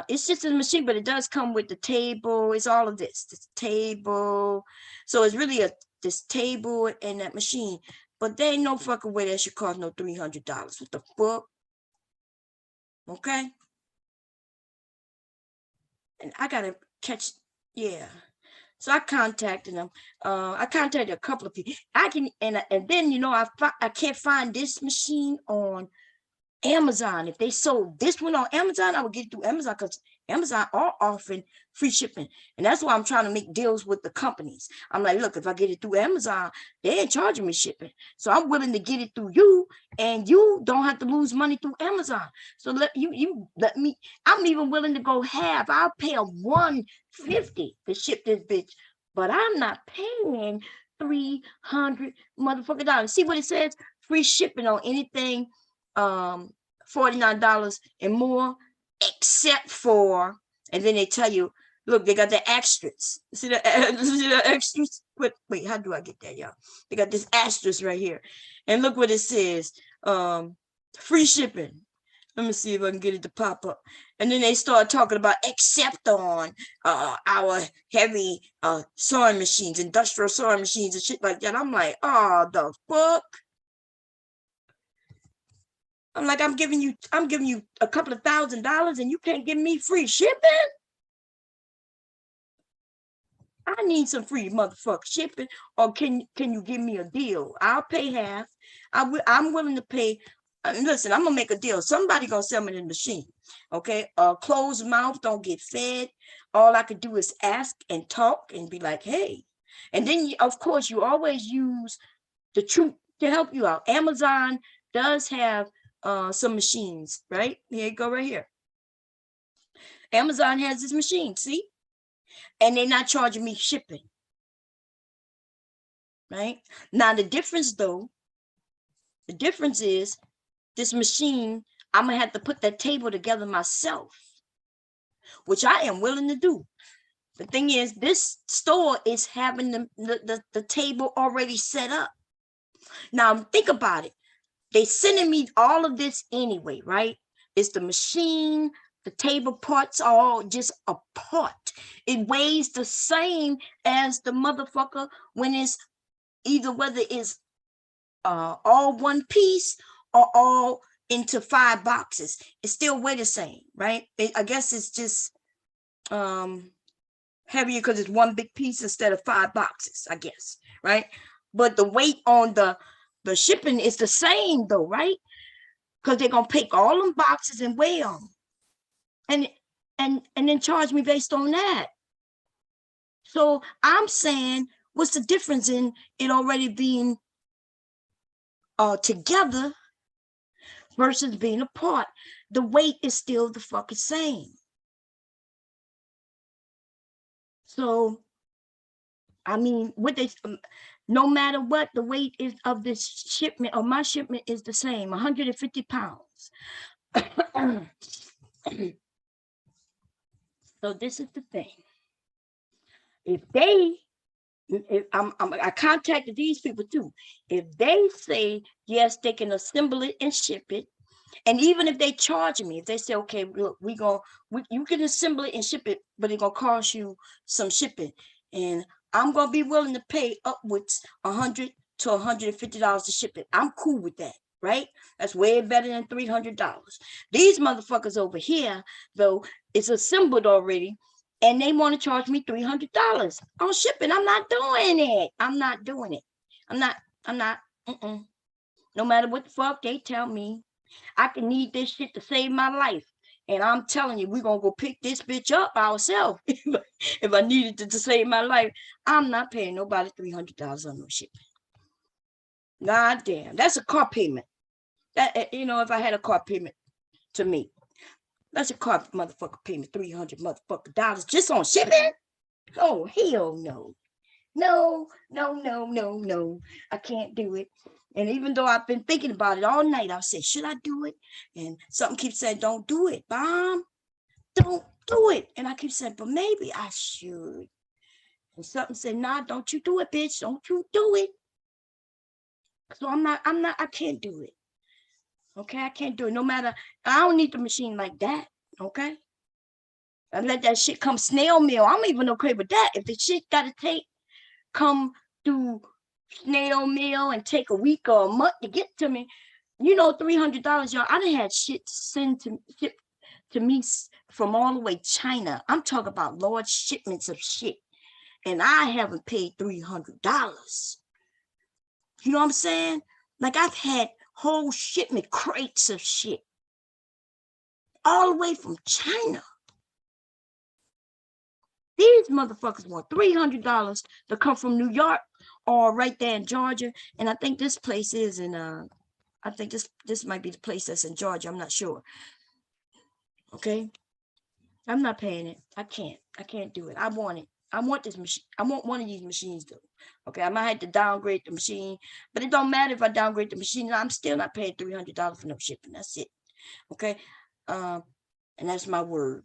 it's just a machine, but it does come with the table. It's all of this table. So it's really this table and that machine. But there ain't no fucking way that should cost no $300. What the fuck? Okay. And I got to catch, yeah. So I contacted them. I contacted a couple of people. And then, you know, I can't find this machine on Amazon. If they sold this one on Amazon, I would get it through Amazon, because Amazon are offering free shipping. And that's why I'm trying to make deals with the companies. I'm like, look, if I get it through Amazon, they ain't charging me shipping. So I'm willing to get it through you, and you don't have to lose money through Amazon. So let me, I'm even willing to go half. I'll pay a $150 to ship this bitch, but I'm not paying $300 motherfucking dollars. See what it says? Free shipping on anything $49 and more, except for, and then they tell you, look, they got the extras. See the extras? Wait, how do I get that, y'all? They got this asterisk right here, and look what it says: free shipping. Let me see if I can get it to pop up. And then they start talking about except on our heavy sewing machines, industrial sewing machines and shit like that. I'm like, oh, the fuck. I'm like, I'm giving you a couple of $1,000 and you can't give me free shipping. I need some free motherfucking shipping, or can you give me a deal? I'll pay half. I'm willing to pay. Listen, I'm gonna make a deal. Somebody gonna sell me the machine. Okay, closed mouth don't get fed. All I could do is ask and talk and be like, hey. And then, of course, you always use the truth to help you out. Amazon does have some machines, right? Here you go, right here. Amazon has this machine, see? And they're not charging me shipping. Right? Now, the difference is this machine, I'm going to have to put that table together myself, which I am willing to do. The thing is, this store is having the table already set up. Now, think about it. They sending me all of this anyway, right? It's the machine, the table parts are all just a part. It weighs the same as the motherfucker when it's either whether it's all one piece or all into 5 boxes. It still weigh the same, right? I guess it's just heavier because it's one big piece instead of 5 boxes, I guess, right? But the weight on the shipping is the same though, right? Because they're gonna pick all them boxes and weigh them, and then charge me based on that. So I'm saying, what's the difference in it already being together versus being apart. The weight is still the fucking same. So, I mean, no matter what, the weight is of this shipment or my shipment is the same, 150 pounds. So this is the thing. If I contacted these people too. If they say yes, they can assemble it and ship it, and even if they charge me, if they say, okay, look, you can assemble it and ship it, but it's gonna cost you some shipping, and I'm gonna be willing to pay upwards $100 to $150 to ship it. I'm cool with that, right? That's way better than $300. These motherfuckers over here, though, it's assembled already, and they want to charge me $300 on shipping. I'm not doing it. I'm not doing it. I'm not. No matter what the fuck they tell me, I can need this shit to save my life. And I'm telling you, we're gonna go pick this bitch up ourselves. If I needed to save my life, I'm not paying nobody $300 on no shipping. God damn, that's a car payment. That, if I had a car payment to me, that's a car motherfucker payment, $300 motherfucker dollars just on shipping. Oh, hell no. No. I can't do it. And even though I've been thinking about it all night, I'll say, should I do it? And something keeps saying, don't do it, Mom. Don't do it. And I keep saying, but maybe I should. And something said, nah, don't you do it, bitch. Don't you do it. So I can't do it. Okay, I can't do it. No matter, I don't need the machine like that. Okay. I let that shit come snail mail. I'm even okay with that. If the shit gotta come through snail mail and take a week or a month to get to me, $300, y'all. I done had shit sent to me from all the way China. I'm talking about large shipments of shit, and I haven't paid $300. You know what I'm saying? Like, I've had whole shipment crates of shit all the way from China. These motherfuckers want $300 to come from New York or right there in Georgia. And I think this place is in, I think this might be the place that's in Georgia. I'm not sure. Okay. I'm not paying it. I can't do it. I want it. I want this machine. I want one of these machines though. Okay. I might have to downgrade the machine, but it don't matter if I downgrade the machine. I'm still not paying $300 for no shipping. That's it. Okay. And that's my word.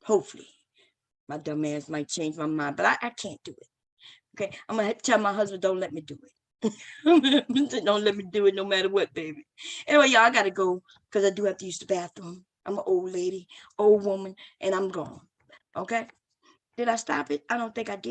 Hopefully. My dumb ass might change my mind, but I can't do it. Okay, I'm gonna tell my husband, don't let me do it. Don't let me do it no matter what, baby. Anyway, y'all, I gotta go because I do have to use the bathroom. I'm an old lady, old woman, and I'm gone. Okay? Did I stop it? I don't think I did.